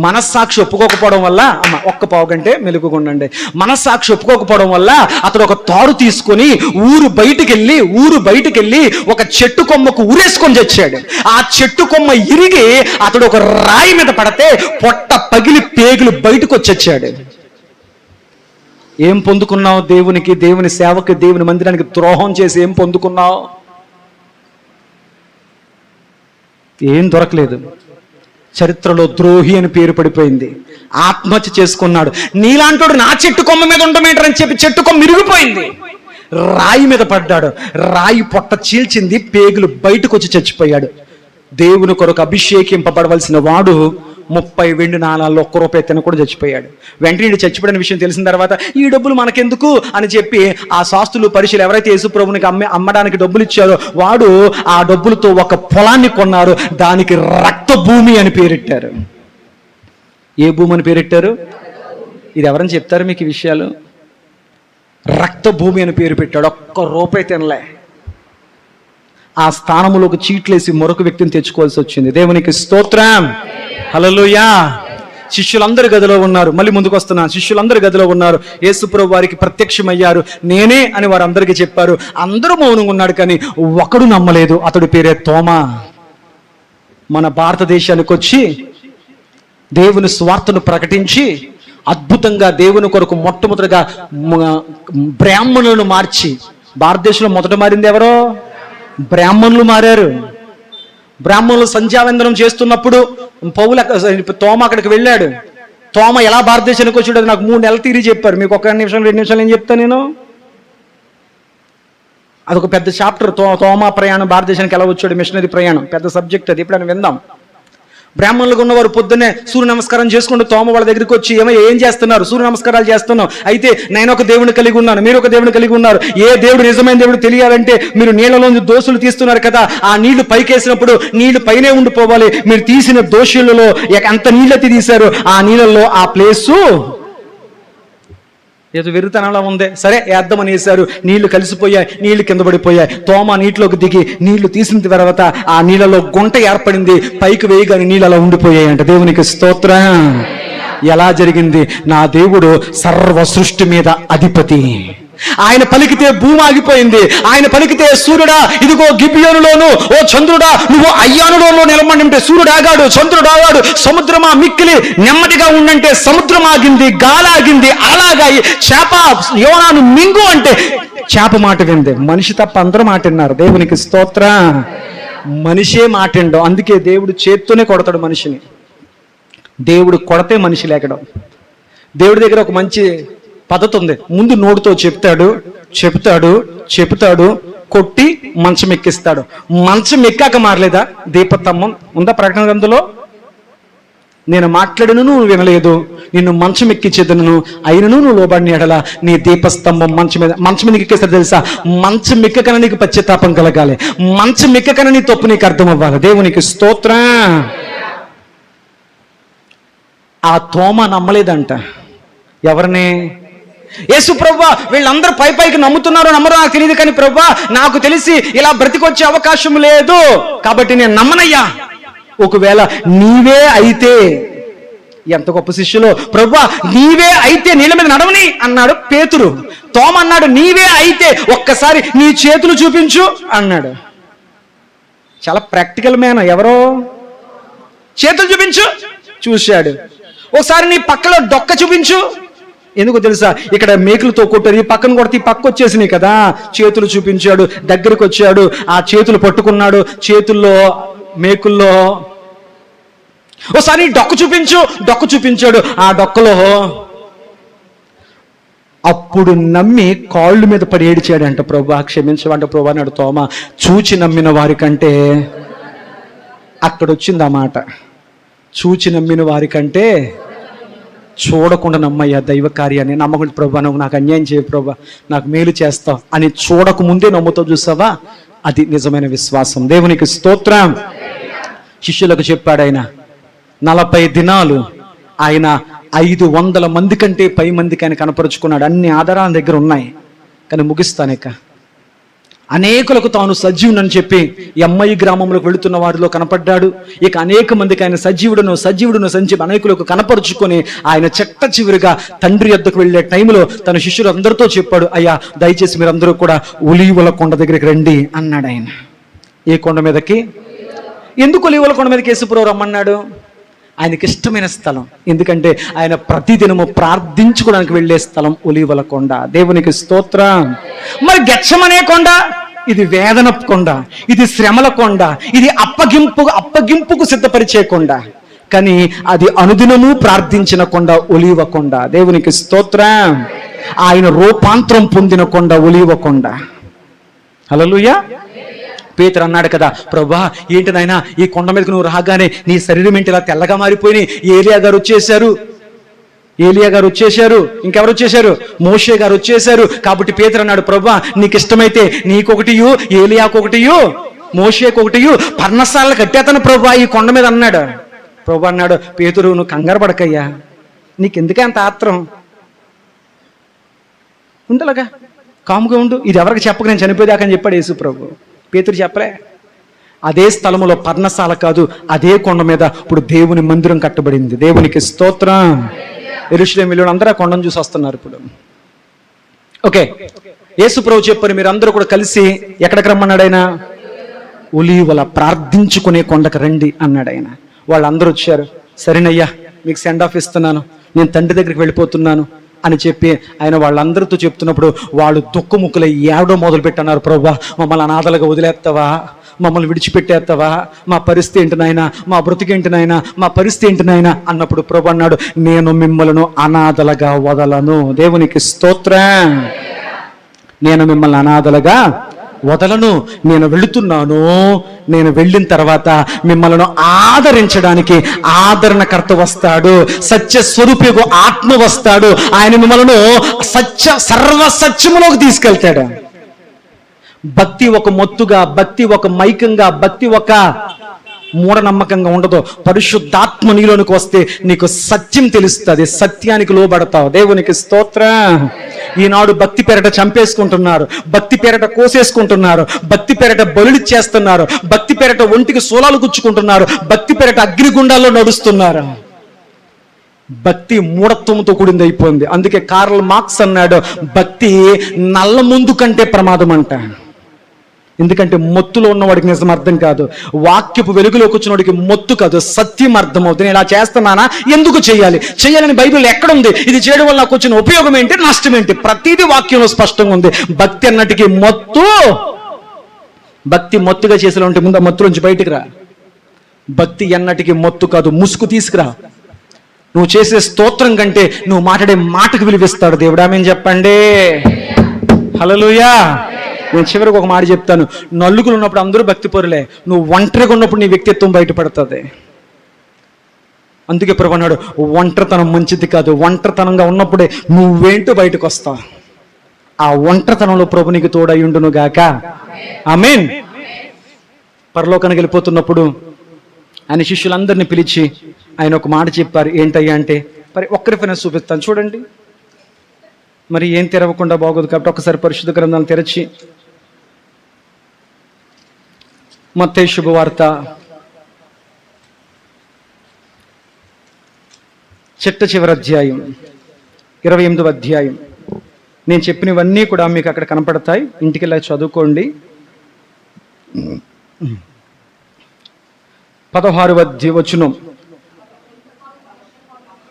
మనస్సాక్షి ఒప్పుకోకపోవడం వల్ల, అమ్మ ఒక్క పావు గంటే మెలుగుకుండండి, మనస్సాక్షి ఒప్పుకోకపోవడం వల్ల అతడు ఒక తాడు తీసుకొని ఊరు బయటికెళ్ళి ఒక చెట్టు కొమ్మకు ఊరేసుకొని చచ్చాడు. ఆ చెట్టు కొమ్మ ఇరిగి అతడు ఒక రాయి మీద పడితే పొట్ట పగిలి పేగులు బయటకు వచ్చొచ్చాడు. ఏం పొందుకున్నావు? దేవునికి, దేవుని సేవకి, దేవుని మందిరానికి ద్రోహం చేసి ఏం పొందుకున్నావు? ఏం దొరకలేదు. చరిత్రలో ద్రోహి అని పేరు పడిపోయింది. ఆత్మహత్య చేసుకున్నాడు. నీలాంటోడు నా చెట్టు కొమ్మ మీద ఉండమేంటని చెప్పి చెట్టు కొమ్మ ఇరిగిపోయింది. రాయి మీద పడ్డాడు, రాయి పొట్ట చీల్చింది, పేగులు బయటకు వచ్చి చచ్చిపోయాడు. దేవుని కొరకు అభిషేకింపబడవలసిన వాడు 30 వెండి నాణాల్లో ₹1 తినకుండా చచ్చిపోయాడు. వెంటనే ఈడు చచ్చిపోయిన విషయం తెలిసిన తర్వాత ఈ డబ్బులు మనకెందుకు అని చెప్పి ఆ శాస్త్రులు పరిశీలు ఎవరైతే యేసుప్రభునికి అమ్మడానికి డబ్బులు ఇచ్చారో వాడు ఆ డబ్బులతో ఒక పొలాన్ని కొన్నారు. దానికి రక్త భూమి అని పేరెట్టారు. ఏ భూమి అని పేరెట్టారు? ఇది ఎవరని చెప్తారు మీకు ఈ విషయాలు? రక్త భూమి అని పేరు పెట్టాడు. ₹1 తినలే. ఆ స్థానంలోకి చీట్లేసి మరొక వ్యక్తిని తెచ్చుకోవాల్సి వచ్చింది. దేవునికి స్తోత్రం. హల్లెలూయా. శిష్యులందరి గదిలో ఉన్నారు. మళ్ళీ ముందుకు వస్తున్నాను. శిష్యులందరి గదిలో ఉన్నారు. యేసుప్రభు వారికి ప్రత్యక్షమయ్యారు. నేనే అని వారు అందరికీ చెప్పారు. అందరూ మౌనంగా ఉన్నాడు, కానీ ఒకడు నమ్మలేదు. అతడి పేరే తోమా. మన భారతదేశానికి వచ్చి దేవుని స్వార్థను ప్రకటించి అద్భుతంగా దేవుని కొరకు మొట్టమొదటిగా బ్రాహ్మణులను మార్చి, భారతదేశంలో మొదట మారింది ఎవరో? బ్రాహ్మణులు మారారు. బ్రాహ్మణులు సంధ్యావందనం చేస్తున్నప్పుడు తోమ అక్కడికి వెళ్ళాడు. తోమ ఎలా భారతదేశానికి వచ్చాడు నాకు 3 నెలలు తీరి చెప్పారు. మీకు 1 నిమిషం 2 నిమిషాలు ఏం చెప్తాను నేను. అదొక పెద్ద చాప్టర్. తోమ ప్రయాణం, భారతదేశానికి ఎలా వచ్చాడు, మిషనరీ ప్రయాణం, పెద్ద సబ్జెక్ట్ అది. ఎప్పుడైనా విందాం. బ్రాహ్మణులుగా ఉన్నవారు పొద్దున్నే సూర్య నమస్కారం చేసుకుంటూ తోమ వాళ్ళ దగ్గరికి వచ్చి, ఏం చేస్తున్నారు? సూర్య నమస్కారాలు చేస్తున్నాం. అయితే నేను ఒక దేవుని కలిగి ఉన్నాను, మీరు ఒక దేవుని కలిగి ఉన్నారు. ఏ దేవుడు నిజమైన దేవుడు తెలియాలంటే మీరు నీళ్ళలోంచి దోషులు తీస్తున్నారు కదా, ఆ నీళ్లు పైకేసినప్పుడు నీళ్లు పైనే ఉండిపోవాలి. మీరు తీసిన దోషులలో ఎంత నీళ్ళెత్తి తీశారు, ఆ నీళ్ళల్లో ఆ ప్లేసు ఏదో వెర్రితనంలా ఉంది. సరే వేద్దామని వేశారు. నీళ్లు కలిసిపోయాయి, నీళ్లు కింద పడిపోయాయి. తోమ నీటిలోకి దిగి నీళ్లు తీసిన తర్వాత ఆ నీళ్ళలో గుంట ఏర్పడింది. పైకి వేయగానే నీళ్ళు అలా ఉండిపోయాయంట. దేవునికి స్తోత్రం. ఎలా జరిగింది? నా దేవుడు సర్వ సృష్టి మీద అధిపతి. ఆయన పలికితే భూమి ఆగిపోయింది. ఆయన పలికితే సూర్యుడా ఇదిగో గిబియోనులోను, ఓ చంద్రుడా నువ్వు అయ్యానులోనూ నిలబడి సూర్యుడు ఆగాడు, చంద్రుడు ఆగాడు. సముద్రమా మిక్కిలి నెమ్మదిగా ఉండంటే సముద్రం ఆగింది, గాలి ఆగింది. అలాగాయి చేప యోనాను మింగు అంటే చేప మాట వింది. మనిషి తప్ప అందరూ మాట విన్నారు. దేవునికి స్తోత్రం. మనిషే మాటిండవు. అందుకే దేవుడు చేత్తోనే కొడతాడు మనిషిని. దేవుడు కొడితే మనిషి లేకడం. దేవుడి దగ్గర ఒక మంచి పద్ధతి ఉంది. ముందు నోటితో చెప్తాడు, కొట్టి మంచం ఎక్కిస్తాడు. మంచం ఎక్కాక మారలేదా? దీపస్తంభం ఉందా ప్రకటన గ్రంథంలో? నేను మాట్లాడినను నువ్వు వినలేదు, నిన్ను మంచం ఎక్కించేదను, అయినను నువ్వు లోబడిన ఎడల నీ దీపస్తంభం మంచం మీద ఎక్కిస్తాడు. తెలుసా? మంచం ఎక్కకన నీకు పశ్చాత్తాపం కలగాలి. మంచం ఎక్కకన నీ తప్పు నీకు అర్థం అవ్వాలి. దేవునికి స్తోత్రం. ఆ తోమ నమ్మలేదంట. ఎవరిని? యేసు ప్రభువా వీళ్ళందరూ పైకి నమ్ముతున్నారో నమ్మరో నాకు తెలియదు, కానీ ప్రభువా నాకు తెలిసి ఇలా బ్రతికొచ్చే అవకాశం లేదు, కాబట్టి నేను నమ్మనయ్యా. ఒకవేళ నీవే అయితే, ఎంత గొప్ప శిష్యులు! ప్రభువా నీవే అయితే నీళ్ళ మీద నడవని అన్నాడు పేతురు. తోమ అన్నాడు నీవే అయితే ఒక్కసారి నీ చేతులు చూపించు అన్నాడు. చాలా ప్రాక్టికల్ మ్యాన్. ఎవరో చేతులు చూపించు, చూశాడు. ఒకసారి నీ పక్కలో డొక్క చూపించు. ఎందుకు తెలుసా? ఇక్కడ మేకులతో కొట్టారు, ఈ పక్కన కొడితే ఈ పక్క వచ్చేసినాయి కదా. చేతులు చూపించాడు, దగ్గరికి వచ్చాడు, ఆ చేతులు పట్టుకున్నాడు, చేతుల్లో మేకుల్లో. ఒకసారి డొక్క చూపించాడు, ఆ డొక్కలో. అప్పుడు నమ్మి కాళ్ళ మీద పడి ఏడిచాడంట. ప్రభా క్షమించమంట ప్రభా అన్నాడు తోమ. చూచి నమ్మిన వారికంటే, అక్కడొచ్చింది ఆ మాట, చూచి నమ్మిన వారికంటే చూడకుండా నమ్మయ్యా దైవ కార్యాన్ని. నమ్మకుండా ప్రభా నువ్వు నాకు అన్యాయం చేయ ప్రభా, నాకు మేలు చేస్తావు అని చూడక ముందే నమ్ముతావు. చూసావా? అది నిజమైన విశ్వాసం. దేవునికి స్తోత్రం. శిష్యులకు చెప్పాడు ఆయన. 40 దినాలు ఆయన 500 మంది కంటే పై మందికి ఆయన కనపరుచుకున్నాడు. అన్ని ఆధారాల దగ్గర ఉన్నాయి. కానీ ముగిస్తాను ఇక. అనేకులకు తాను సజీవునని చెప్పి ఎమ్మయి గ్రామంలోకి వెళుతున్న వారిలో కనపడ్డాడు. ఇక అనేక మందికి ఆయన సజీవుడును సంచి అనేకులకు కనపరుచుకొని ఆయన చెట్ట చివరిగా తండ్రి యొద్దకు వెళ్ళే టైంలో తన శిష్యులు అందరితో చెప్పాడు, అయ్యా దయచేసి మీరందరూ కూడా ఒలీవల కొండ దగ్గరికి రండి అన్నాడు ఆయన. ఏ కొండ మీదకి? ఎందుకు ఒలీవల కొండ మీదకి యేసుప్రభువు రమ్మన్నాడు? ఆయనకి ఇష్టమైన స్థలం. ఎందుకంటే ఆయన ప్రతిదినము ప్రార్థించుకోవడానికి వెళ్ళే స్థలం ఒలీవల కొండ. దేవునికి స్తోత్రం. మరి గెత్సెమనే కొండ, ఇది వేదన కొండ, ఇది శ్రమల కొండ, ఇది అప్పగింపుకు సిద్ధపరిచే కొండ. కానీ అది అనుదినము ప్రార్థించిన కొండ ఒలీవ కొండ. దేవునికి స్తోత్రం. ఆయన రూపాంతరం పొందిన కొండ ఒలీవ కొండ. హల్లెలూయా. పేతురు అన్నాడు కదా, ప్రభువా ఏంటి నాయనా ఈ కొండ మీదకి నువ్వు రాగానే నీ శరీరం ఏంటి ఇలా తెల్లగా మారిపోయి, ఏలియా గారు వచ్చేశారు, ఇంకెవరు వచ్చేశారు, మోషే గారు వచ్చేశారు. కాబట్టి పేతురు అన్నాడు, ప్రభువా నీకు ఇష్టమైతే నీకొకటియు, ఏలియాకొకటియు, మోషేకొకటియు పర్ణశాలను కట్టేతను ప్రభువా ఈ కొండ మీద అన్నాడు. ప్రభు అన్నాడు, పేతురు నువ్వు కంగారు పడకయ్యా, నీకెందుకే అంత ఆత్రం, ఉండలాగా కాముగా ఉండు, ఇది ఎవరికి చెప్పక నేను చనిపోయేదాకని చెప్పాడు యేసు ప్రభు. పేతురు చెప్పలే. అదే స్థలములో పర్ణశాల కాదు, అదే కొండ మీద ఇప్పుడు దేవుని మందిరం కట్టబడింది. దేవునికి స్తోత్రం. యెరూషలేములో అందరూ ఆ కొండను చూసి వస్తున్నారు ఇప్పుడు. ఓకే, యేసు ప్రభు చెప్పారు మీరు అందరూ కూడా కలిసి ఎక్కడికి రమ్మన్నాడు ఆయన, ఒలీవల ప్రార్థించుకునే కొండకు రండి అన్నాడు ఆయన. వాళ్ళందరూ వచ్చారు. సరేనయ్యా మీకు సెండ్ ఆఫ్ ఇస్తున్నాను, నేను తండ్రి దగ్గరికి వెళ్ళిపోతున్నాను అని చెప్పి ఆయన వాళ్ళందరితో చెప్తున్నప్పుడు వాళ్ళు దుఃఖముక్కులై ఏడో మొదలు పెట్టన్నారు, ప్రభువా మమ్మల్ని అనాథలుగా వదిలేస్తావా, మమ్మల్ని విడిచిపెట్టేస్తావా, మా పరిస్థితి ఏంటి నాయనా, మా బ్రతికేంటి నాయనా, మా పరిస్థితి ఏంటి నాయనా అన్నప్పుడు ప్రభు అన్నాడు, నేను మిమ్మల్ని అనాథలుగా వదలను. దేవునికి స్తోత్రం. నేను మిమ్మల్ని అనాథలుగా వదలను, నేను వెళుతున్నాను, నేను వెళ్ళిన తర్వాత మిమ్మల్ని ఆదరించడానికి ఆదరణకర్త వస్తాడు, సత్య స్వరూపికు ఆత్మ వస్తాడు, ఆయన మిమ్మల్ని సర్వసత్యములోకి తీసుకెళ్తాడు. భక్తి ఒక మొత్తుగా, భక్తి ఒక మైకంగా, భక్తి ఒక మూఢనమ్మకంగా ఉండదు. పరిశుద్ధాత్మ నీలోనికి వస్తే నీకు సత్యం తెలుస్తుంది, సత్యానికి లోబడతావు. దేవునికి స్తోత్రం. ఈనాడు భక్తి పేరట చంపేసుకుంటున్నారు, భక్తి పేరట కోసేసుకుంటున్నారు, భక్తి పేరట బలులు చేస్తున్నారు, భక్తి పేరట ఒంటికి సోలాలు గుచ్చుకుంటున్నారు, భక్తి పేరట అగ్నిగుండాల్లో నడుస్తున్నారు. భక్తి మూఢత్వంతో కూడింది అయిపోయింది. అందుకే కార్ల్ మార్క్స్ అన్నాడు, భక్తి నల్ల ముందు కంటే ప్రమాదం అంట. ఎందుకంటే మొత్తులో ఉన్నవాడికి నిజం అర్థం కాదు, వాక్యపు వెలుగులోకి వచ్చినవాడికి మొత్తు కాదు, సత్యం అర్థమవుతుంది. నేను ఇలా చేస్తున్నానా, ఎందుకు చేయాలని బైబిల్ ఎక్కడుంది, ఇది చేయడం వల్ల నాకు వచ్చిన ఉపయోగం ఏంటి, నష్టం ఏంటి, ప్రతిదీ వాక్యంలో స్పష్టంగా ఉంది. భక్తి అన్నటికీ మొత్తు, భక్తి మొత్తుగా చేసేలా ఉంటే ముందు ఆ మత్తు నుంచి బయటికి రా. భక్తి ఎన్నటికీ మొత్తు కాదు, ముసుగు తీసుకురా. నువ్వు చేసే స్తోత్రం కంటే నువ్వు మాట్లాడే మాటకు విలువిస్తాడు దేవుడు. ఆమేన్ చెప్పండి. హల్లెలూయా. నేను చివరికి ఒక మాట చెప్తాను, నలుగురు ఉన్నప్పుడు అందరూ భక్తి పరులే, నువ్వు ఒంటరిగా ఉన్నప్పుడు నీ వ్యక్తిత్వం బయటపడుతుంది. అందుకే ప్రభు అన్నాడు, ఒంటరితనం మంచిది కాదు, ఒంటరితనంగా ఉన్నప్పుడే నువ్వేంటో బయటకు వస్తావు. ఆ ఒంటరితనంలో ప్రభు నీకు తోడయ్యుండును గాక. ఆమేన్. పరలోకానికి వెళ్ళిపోతున్నప్పుడు ఆయన శిష్యులందరినీ పిలిచి ఆయన ఒక మాట చెప్పారు. ఏంటయ్యా అంటే, మరి ఒక్కరి పైన చూపిస్తాను చూడండి. మరి ఏం తెరవకుండా బాగోదు కాబట్టి ఒకసారి పరిశుద్ధ గ్రంథాలను తెరచి మత్తయి శుభవార్త చివరి అధ్యాయం 28వ అధ్యాయం. నేను చెప్పినవన్నీ కూడా మీకు అక్కడ కనపడతాయి, ఇంటికి వెళ్ళి చదువుకోండి. 16వ వచనం.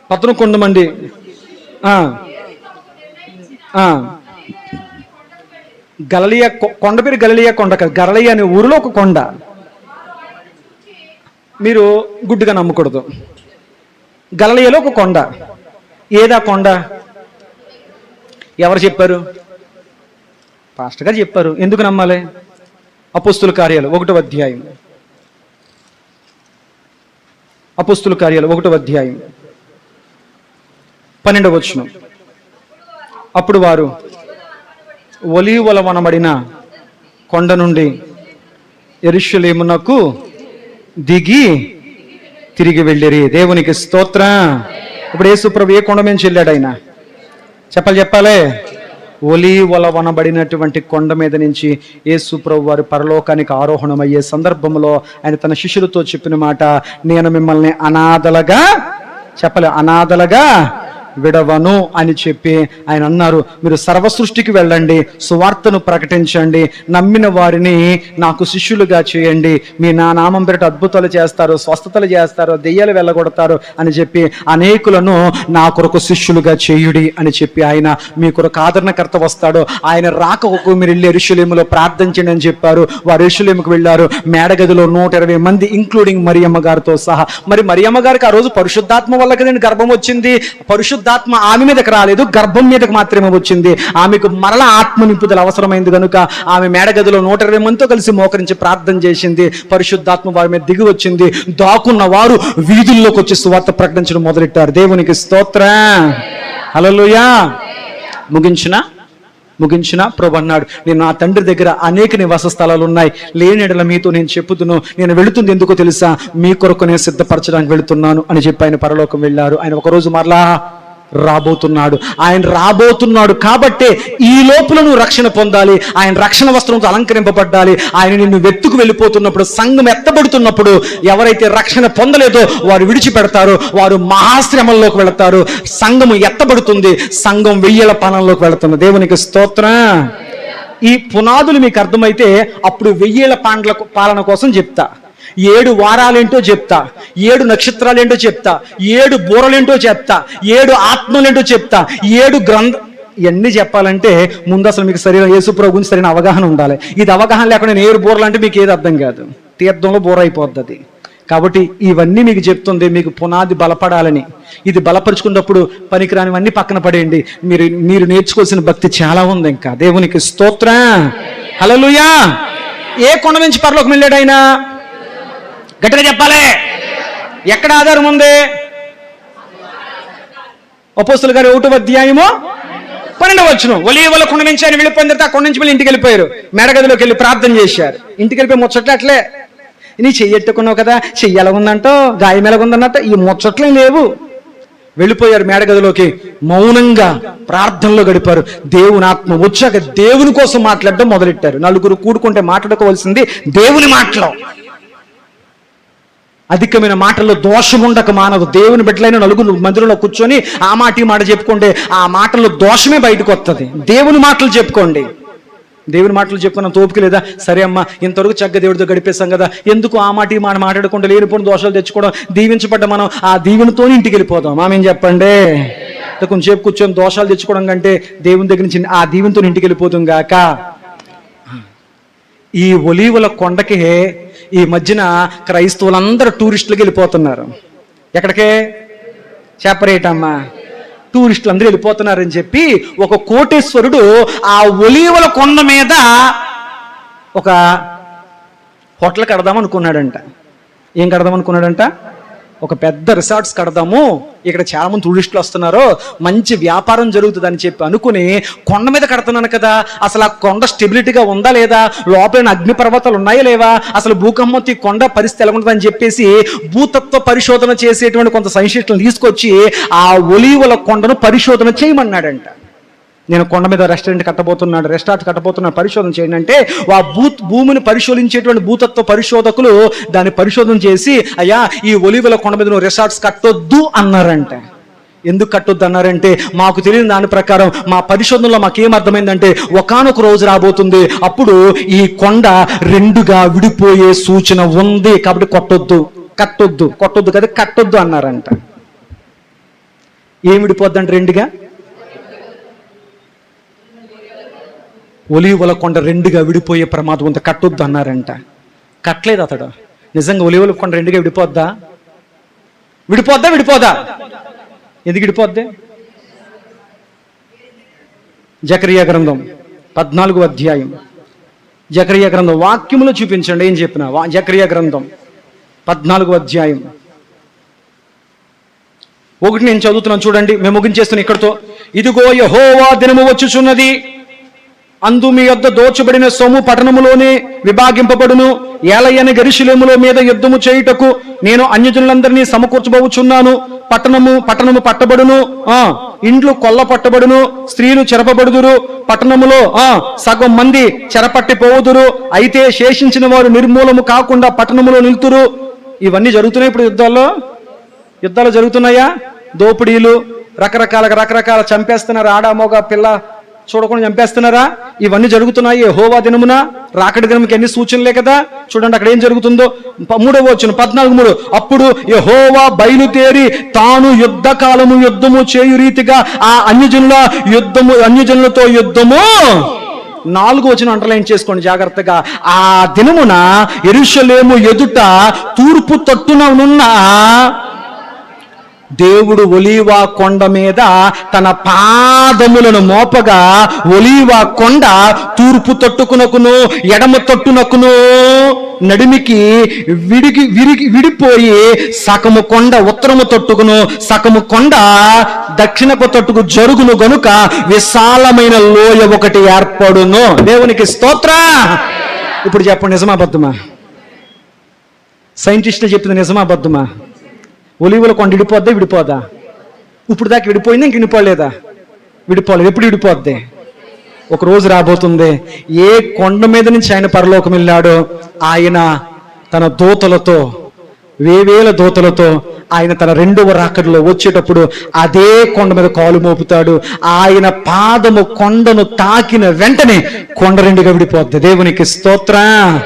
11 మంది గలిలయ కొండ పేరు గలిలయ కొండ కాదు, గలిలయ అనే ఊరిలో ఒక కొండ. మీరు గుడ్డుగా నమ్మకూడదు. గలిలయలో ఒక కొండ. ఏదా కొండ? ఎవరు చెప్పారు? పాస్టర్ గారు చెప్పారు. ఎందుకు నమ్మాలి? అపోస్తుల కార్యాలు 1వ అధ్యాయం. అపోస్తుల కార్యాలు 1వ అధ్యాయం 12వ వచనం. అప్పుడు వారు ఒలీవల వనబడిన కొండ నుండి యెరూషలేమునకు దిగి తిరిగి వెళ్ళిరి. దేవునికి స్తోత్రం. ఇప్పుడు యేసు ప్రభు ఏ కొండ మీద వెళ్ళాడు ఆయన? చెప్పాలి. ఒలీవల వనబడినటువంటి కొండ మీద నుంచి యేసు ప్రభు వారు పరలోకానికి ఆరోహణమయ్యే సందర్భంలో ఆయన తన శిష్యులతో చెప్పిన మాట, నేను మిమ్మల్ని అనాథలుగా విడవను అని చెప్పి ఆయన అన్నారు. మీరు సర్వ సృష్టికి వెళ్ళండి, సువార్తను ప్రకటించండి, నమ్మిన వారిని నాకు శిష్యులుగా చేయండి, మీ నా నామం పేరిట అద్భుతాలు చేస్తారు, స్వస్థతలు చేస్తారు, దెయ్యాలు వెళ్ళగొడతారు అని చెప్పి అనేకులను నా కొరకు శిష్యులుగా చేయుడి అని చెప్పి ఆయన మీ కొరకు ఆదరణకర్త వస్తాడు. ఆయన రాకకు మీరు వెళ్ళి యెరూషలేములో ప్రార్థించండి అని చెప్పారు. వారు యెరూషలేముకు వెళ్ళారు. మేడగదిలో 120 మంది ఇంక్లూడింగ్ మరియమ్మ గారితో సహా. మరి మరియమ్మ గారికి ఆ రోజు పరిశుద్ధాత్మ వల్ల కదండి గర్భం వచ్చింది. పరిశుద్ధ పరిశుద్ధాత్మ ఆమె మీదకి రాలేదు, గర్భం మీదకి మాత్రమే వచ్చింది. ఆమెకు మరలా ఆత్మ నింపుదల అవసరమైంది కనుక ఆమె మేడగదిలో 120 మందితో కలిసి మోకరించి ప్రార్థన చేసింది. పరిశుద్ధాత్మ వారి మీద దిగి వచ్చింది. దాక్కున్న వారు వీధుల్లోకి వచ్చి సువార్త ప్రకటించడం మొదలెట్టారు. దేవునికి స్తోత్రం. హల్లెలూయా. ముగించిన ప్రభు అన్నాడు, నేను నా తండ్రి దగ్గర అనేక నివాస స్థలాలు ఉన్నాయి, లేని ఎడల మీతో నేను చెప్పుదును. నేను వెళుతుంది ఎందుకో తెలుసా? మీ కొరకు నేను సిద్ధపరచడానికి వెళుతున్నాను అని చెప్పి ఆయన పరలోకం వెళ్ళారు. ఆయన ఒకరోజు మరలా రాబోతున్నాడు కాబట్టే ఈ లోపల నువ్వు రక్షణ పొందాలి. ఆయన రక్షణ వస్త్రంతో అలంకరింపబడాలి. ఆయన నిన్ను వెతుకు వెళ్ళిపోతున్నప్పుడు, సంఘం ఎత్తబడుతున్నప్పుడు ఎవరైతే రక్షణ పొందలేదో వారు విడిచిపెడతారు, వారు మహాశ్రమంలోకి వెళతారు. సంఘము ఎత్తబడుతుంది, సంఘం 1000 పాలనలోకి వెళుతుంది. దేవునికి స్తోత్రం. ఈ పునాదులు మీకు అర్థమైతే అప్పుడు 1000 పాలన కోసం చెప్తా. 7 వారాలేంటో చెప్తా, 7 నక్షత్రాలేంటో చెప్తా, 7 బూరలేంటో చెప్తా, 7 ఆత్మలేంటో చెప్తా, 7 ఇవన్నీ చెప్పాలంటే ముందు అసలు మీకు సరైన యేసుప్రభు గురించి సరైన అవగాహన ఉండాలి. ఇది అవగాహన లేకుండా 7 బూరలు అంటే మీకు ఏది అర్థం కాదు, తీర్థంలో బూర అయిపోద్ది. కాబట్టి ఇవన్నీ మీకు చెప్తుంది మీకు పునాది బలపడాలని. ఇది బలపరుచుకున్నప్పుడు పనికిరానివన్నీ పక్కన పడేయండి. మీరు నేర్చుకోవాల్సిన భక్తి చాలా ఉంది ఇంకా. దేవునికి స్తోత్రం. హల్లెలూయా. ఏ కొండ నుంచి పరలోకం వెళ్ళాడు ఆయన? గట్టిగా చెప్పాలి. ఎక్కడ ఆధారం ఉంది? అపోస్తలుల గారి 1వ అధ్యాయము 12వ వచనం. ఒలీవల కొండ నుంచి ఆయన వెళ్ళిపోయిన తర్వాత కొండ నుంచి మళ్ళీ ఇంటికి వెళ్ళిపోయారు. మేడగదిలోకి వెళ్ళి ప్రార్థన చేశారు. ఇంటికి వెళ్ళిపోయి ముచ్చట్లు అట్లే, నీ చెయ్యెట్టుకున్నావు కదా, చెయ్యి ఎలాగుందంటో, గాయం ఎలాగుందన్నట్ట, ఈ ముచ్చట్లే లేవు. వెళ్ళిపోయారు మేడగదిలోకి, మౌనంగా ప్రార్థనలో గడిపారు. దేవుని ఆత్మ వచ్చాక దేవుని కోసం మాట్లాడడం మొదలెట్టారు. నలుగురు కూడుకుంటే మాట్లాడుకోవాల్సింది దేవుని మాటలో. అధికమైన మాటల్లో దోషం ఉండక మానదు. దేవుని బిడ్డలైన నలుగురు మందిరంలో కూర్చొని ఆ మాట ఈ మాట చెప్పుకుంటే ఆ మాటల్లో దోషమే బయటకు వస్తుంది. దేవుని మాటలు చెప్పుకోండి. దేవుని మాటలు చెప్పుకున్న తోపుకి లేదా, సరే అమ్మ ఇంతవరకు చక్కగా దేవుడితో గడిపేస్తాం కదా, ఎందుకు ఆ మాట ఈ మాట మాట్లాడకుండా లేనిపోయిన దోషాలు తెచ్చుకోవడం, దీవించబడ్డ మనం ఆ దీవెనతో ఇంటికి వెళ్ళిపోదాం. ఆమెం చెప్పండి. కొంచెంసేపు కూర్చొని దోషాలు తెచ్చుకోవడం కంటే దేవుని దగ్గర నుంచి ఆ దీవెనతో ఇంటికి వెళ్ళిపోతాం గాక. ఈ ఒలీవల కొండకి ఈ మధ్యన క్రైస్తవులందరూ టూరిస్టులకు వెళ్ళిపోతున్నారు. ఎక్కడికే చెప్పరేటమ్మా? టూరిస్టులు అందరూ వెళ్ళిపోతున్నారని చెప్పి ఒక కోటేశ్వరుడు ఆ ఒలీవల కొండ మీద ఒక హోటల్ కడదాం అనుకున్నాడంట. ఏం కడదాం అనుకున్నాడంట? ఒక పెద్ద రిసార్ట్స్ కడదాము, ఇక్కడ చాలా మంది టూరిస్టులు వస్తున్నారు, మంచి వ్యాపారం జరుగుతుంది అని చెప్పి అనుకుని కొండ మీద కడుతున్నాను కదా, అసలు ఆ కొండ స్టెబిలిటీగా ఉందా లేదా, లోపల అగ్ని పర్వతాలు ఉన్నాయా లేవా, అసలు భూకంపంతో కొండ పరిస్థితి ఎలా ఉంటుంది అని చెప్పేసి భూతత్వ పరిశోధన చేసేటువంటి కొంత సైంటిస్టులను తీసుకొచ్చి ఆ ఒలీవల కొండను పరిశోధన చేయమన్నాడంట. నేను కొండ మీద రెస్టార్ట్ కట్టబోతున్నాడు, పరిశోధన చేయండి అంటే ఆ భూమిని పరిశోధించేటువంటి భూతత్వ పరిశోధకులు దాన్ని పరిశోధన చేసి, అయ్యా ఈ ఒలీవల కొండ మీద నువ్వు రిసార్ట్స్ కట్టొద్దు అన్నారంట. ఎందుకు కట్టొద్దు అన్నారంటే, మాకు తెలియని దాని ప్రకారం మా పరిశోధనలో మాకేం అర్థమైందంటే, ఒకానొక రోజు రాబోతుంది, అప్పుడు ఈ కొండ 2గా విడిపోయే సూచన ఉంది, కాబట్టి కొట్టొద్దు కదా, కట్టొద్దు అన్నారంట. ఏం విడిపోద్దంటే 2గా? ఒలీవల కొండ 2గా విడిపోయే ప్రమాదం ఉంది, కట్టొద్దు అన్నారంట. కట్టలేదు అతడు. నిజంగా ఒలీవల కొండ 2గా విడిపోద్దా? ఎందుకు విడిపోద్ది? జకరియా గ్రంథం 14వ అధ్యాయం. జకరియా గ్రంథం వాక్యములో చూపించండి ఏం చెప్పిన. జకరియా గ్రంథం 14వ అధ్యాయం 1 నేను చదువుతున్నాను చూడండి. మేము ముగించేస్తున్నాం ఇక్కడితో. ఇదిగో యెహోవా దినము వచ్చుచున్నది, అందు మీ యొద్ద దోచబడిన సొమ్ము పట్టణములోనే విభాగింపబడును. ఏలయని యెరూషలేములో మీద యుద్ధము చేయుటకు నేను అన్యజనులందరినీ సమకూర్చబోచున్నాను. పట్టణము పట్టబడును, ఇండ్లు కొల్ల పట్టబడును, స్త్రీలు చెరపబడుదురు. పట్టణములో సగం మంది చెరపట్టిపోవుదురు. అయితే శేషించిన వారు నిర్మూలము కాకుండా పట్టణములో నిలుతురు. ఇవన్నీ జరుగుతున్నాయి. ఇప్పుడు యుద్ధాలు జరుగుతున్నాయా? దోపిడీలు, రకరకాల చంపేస్తున్నారు. ఆడామోగ పిల్ల చూడకుండా చంపేస్తున్నారా? ఇవన్నీ జరుగుతున్నాయి. యెహోవా దినమున, రాకడి దినముకి ఎన్ని సూచనలే కదా. చూడండి అక్కడ ఏం జరుగుతుందో. 3వ వచనం 14:3. అప్పుడు యెహోవా బయలుదేరి తాను యుద్ధము చేయు రీతిగా ఆ అన్యజనులతో యుద్ధము. 4వ వచనం అండర్లైన్ చేసుకోండి జాగ్రత్తగా. ఆ దినమున యెరూషలేము ఎదుట తూర్పు తట్టున నున్న దేవుడు ఒలీవా కొండ మీద తన పాదములను మోపగా ఒలీవా కొండ తూర్పు తట్టుకునకును ఎడమ తట్టునకును నడిమికి విడిపోయి సగము కొండ ఉత్తరము తట్టుకును సగము కొండ దక్షిణపు తట్టుకు జరుగును గనుక విశాలమైన లోయ ఒకటి ఏర్పడును. దేవునికి స్తోత్రం. ఇప్పుడు చెప్పండి, నిజమా అబద్ధమా? సైంటిస్టులు చెప్తుంది నిజమా అబద్ధమా? ఒలీవల కొండ విడిపోద్దా? ఇప్పుడు దాకా విడిపోయిందా? ఇంక విడిపోలేదా? విడిపోలేదు. ఎప్పుడు విడిపోద్ది? ఒక రోజు రాబోతుంది. ఏ కొండ మీద నుంచి ఆయన పరలోకం వెళ్ళాడో ఆయన తన దూతలతో, వేవేల దూతలతో ఆయన తన రెండవ రాకడలో వచ్చేటప్పుడు అదే కొండ మీద కాలు మోపుతాడు. ఆయన పాదము కొండను తాకిన వెంటనే కొండ రెండుగా విడిపోద్ది. దేవునికి స్తోత్రం.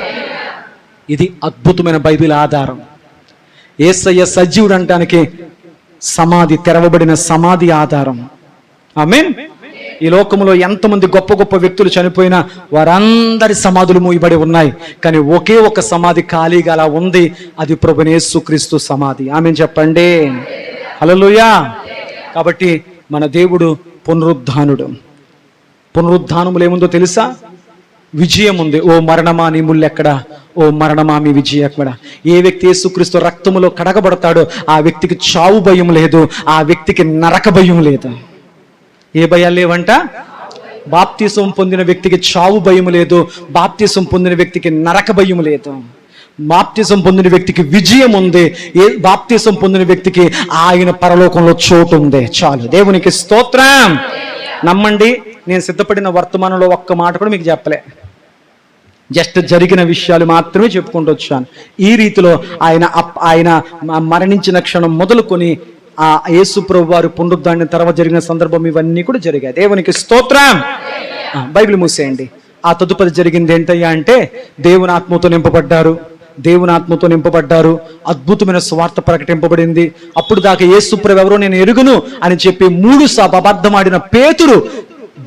ఇది అద్భుతమైన బైబిల్ ఆధారం. యేసయ్య సజీవుడు అనటానికి సమాధి, తెరవబడిన సమాధి ఆధారం. ఆమేన్. ఈ లోకంలో ఎంతమంది గొప్ప గొప్ప వ్యక్తులు చనిపోయినా వారందరి సమాధులు మూయబడి ఉన్నాయి, కానీ ఒకే ఒక సమాధి ఖాళీగా అలా ఉంది. అది ప్రభువైన యేసుక్రీస్తు సమాధి. ఆమేన్ చెప్పండి. హల్లెలూయా. కాబట్టి మన దేవుడు పునరుద్ధానుడు. పునరుద్ధానములు ఏముందో తెలుసా? విజయం ఉంది. ఓ మరణమా నీ ముల్లెక్కడా? ఓ మరణమా మీ విజయం ఎక్కడ? ఏ వ్యక్తి యేసుక్రీస్తు రక్తములో కడగబడతాడో ఆ వ్యక్తికి చావు భయం లేదు, ఆ వ్యక్తికి నరక భయం లేదు. ఏ భయాలు లేవంట? బాప్తిసం పొందిన వ్యక్తికి చావు భయం లేదు, బాప్తిసం పొందిన వ్యక్తికి నరక భయం లేదు. బాప్తిసం పొందిన వ్యక్తికి విజయం ఉంది, బాప్తిసం పొందిన వ్యక్తికి ఆయన పరలోకంలో చోటు ఉంది. చాలు. దేవునికి స్తోత్రం. నమ్మండి, నేను సిద్ధపడిన వర్తమానంలో ఒక్క మాట కూడా మీకు చెప్పలే. జస్ట్ జరిగిన విషయాలు మాత్రమే చెప్పుకుంటూ వచ్చాను. ఈ రీతిలో ఆయన మరణించిన క్షణం మొదలుకొని ఆ యేసు ప్రభు వారు పునరుద్ధానం తర్వాత జరిగిన సందర్భం ఇవన్నీ కూడా జరిగాయి. దేవునికి స్తోత్రం. బైబిల్ మూసేయండి. ఆ తదుపరి జరిగింది ఏంటయ్యా అంటే, దేవుని ఆత్మతో నింపబడ్డారు. అద్భుతమైన స్వార్థ ప్రకటింపబడింది. అప్పుడు దాకా యేసు ప్రభు ఎవరో నేను ఎరుగును అని చెప్పి 3 సార్లు అబద్ధమాడిన పేతురు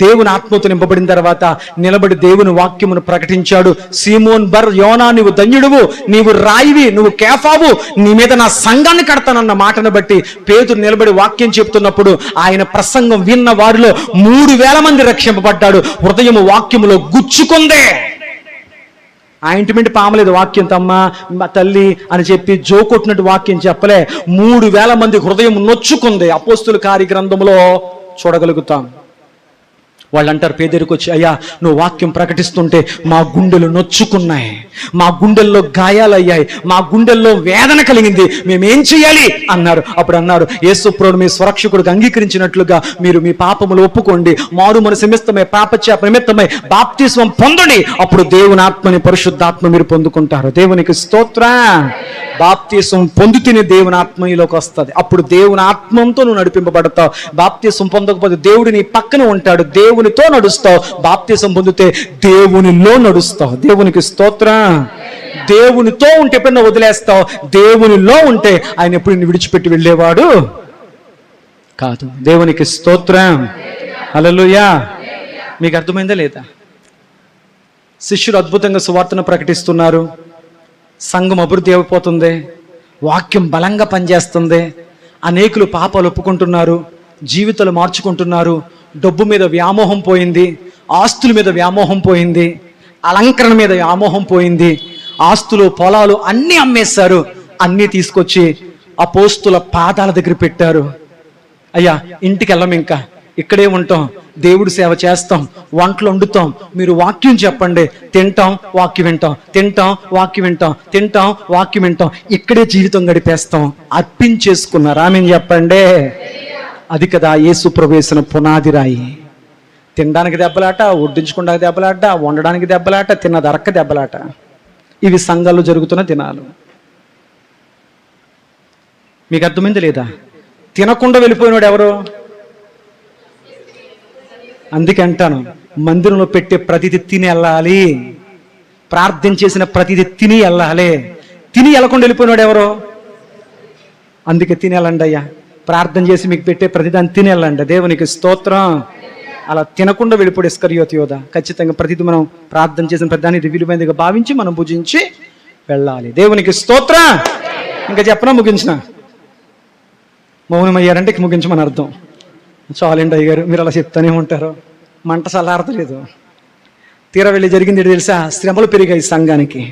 దేవుని ఆత్మతో నింపబడిన తర్వాత నిలబడి దేవుని వాక్యమును ప్రకటించాడు. సీమోన్ బర్ యోనా, నీవు ధన్యుడువు, నీవు రాయివి, నువ్వు కేఫావు, నీ మీద నా సంఘాన్ని కడతానన్న మాటను బట్టి పేతురు నిలబడి వాక్యం చెప్తున్నప్పుడు ఆయన ప్రసంగం విన్న వారిలో 3000 మంది రక్షింపబడ్డాడు. హృదయము వాక్యములో గుచ్చుకుందే. ఆయింట్మెంట్ పామలేదు వాక్యం తమ్మ తల్లి అని చెప్పి జోకొట్టినట్టు వాక్యం చెప్పలే. 3000 మంది హృదయం నొచ్చుకుంది. అపోస్తుల కార్యగ్రంథంలో చూడగలుగుతాం. వాళ్ళు అంటారు పేదరికి వచ్చి, అయ్యా నువ్వు వాక్యం ప్రకటిస్తుంటే మా గుండెలు నొచ్చుకున్నాయి, మా గుండెల్లో గాయాలయ్యాయి, మా గుండెల్లో వేదన కలిగింది, మేమేం చేయాలి అన్నారు. అప్పుడు అన్నారు, యేసు ప్రభువును మీ స్వరక్షకుడికి అంగీకరించినట్లుగా మీరు మీ పాపములు ఒప్పుకోండి, మారు మనసు నిమిత్తమై పాపక్షేప నిమిత్తమై బాప్తిస్మం పొందండి, అప్పుడు దేవుని ఆత్మని పరిశుద్ధాత్మ మీరు పొందుకుంటారు. దేవునికి స్తోత్రం. బాప్తిస్మం పొందుతూనే దేవుని ఆత్మలోకి వస్తుంది. అప్పుడు దేవుని ఆత్మంతో నువ్వు నడిపింపబడతావు. బాప్తిస్మం పొందకపోతే దేవుడు నీ పక్కన ఉంటాడు, దేవునితో నడుస్తావు. బాప్తిస్మం పొందితే దేవునిలో నడుస్తావు. దేవునికి స్తోత్రం. దేవునితో ఉంటే ఎప్పుడన్నా వదిలేస్తావు, దేవునిలో ఉంటే ఆయన ఎప్పుడు నిన్ను విడిచిపెట్టి వెళ్ళేవాడు కాదు. దేవునికి స్తోత్రం. హల్లెలూయా. మీకు అర్థమైందా లేదా? శిష్యులు అద్భుతంగా సువార్తను ప్రకటిస్తున్నారు, సంఘం అభివృద్ధి అయిపోతుంది, వాక్యం బలంగా పనిచేస్తుంది, అనేకులు పాపాలు ఒప్పుకుంటున్నారు, జీవితాలు మార్చుకుంటున్నారు, డబ్బు మీద వ్యామోహం పోయింది, ఆస్తుల మీద వ్యామోహం పోయింది, అలంకరణ మీద వ్యామోహం పోయింది, ఆస్తులు పొలాలు అన్నీ అమ్మేశారు. అన్నీ తీసుకొచ్చి అపోస్తుల పాదాల దగ్గర పెట్టారు. అయ్యా ఇంటికి వెళ్ళం, ఇంకా ఇక్కడే ఉంటాం, దేవుడి సేవ చేస్తాం, వంటలు వండుతాం, మీరు వాక్యం చెప్పండి, తింటాం వాక్యం వింటాం, తింటాం వాక్యం వింటాం, తింటాం వాక్యం వింటాం, ఇక్కడే జీవితం గడిపేస్తాం. అర్పించేసుకున్నారు. ఆమేన్ చెప్పండి. అది కదా యేసు ప్రభు వేసిన పునాది రాయి. తినడానికి దెబ్బలాట, వడ్డించుకోవడానికి దెబ్బలాట, వండడానికి దెబ్బలాట, తిన్న దరక్క దెబ్బలాట. ఇవి సంఘాల్లో జరుగుతున్న దినాలు. మీకు అర్థమైంది లేదా? తినకుండా వెళ్ళిపోయినాడు ఎవరు? అందుకే అంటాను, మందిరంలో పెట్టే ప్రతిది తిని వెళ్ళాలి, ప్రార్థన చేసిన ప్రతిది తిని వెళ్ళాలి. తిని వెళ్ళకుండా వెళ్ళిపోయినాడు ఎవరు? అందుకే తిని వెళ్ళండి అయ్యా, ప్రార్థన చేసి మీకు పెట్టే ప్రతిదాన్ని తిని వెళ్ళండి. దేవునికి స్తోత్రం. అలా తినకుండా వెళ్ళిపోయి ఇస్కరియోతు యోధ ఖచ్చితంగా ప్రతిది మనం ప్రార్థన చేసిన ప్రతిదాన్ని ఇది విలువైనదిగా భావించి మనం భుజించి వెళ్ళాలి. దేవునికి స్తోత్రం. ఇంకా చెప్పనా? ముగించిన మౌనమయ్యారంటే ఇక ముగించమని అర్థం. చాలండి అయ్యారు, మీరు అలా చెప్తానే ఉంటారు. మంట చల్లారతలేదు. తీరా వెళ్ళి జరిగింది ఏంటి తెలుసా? శ్రమలు పెరిగాయి సంఘానికి.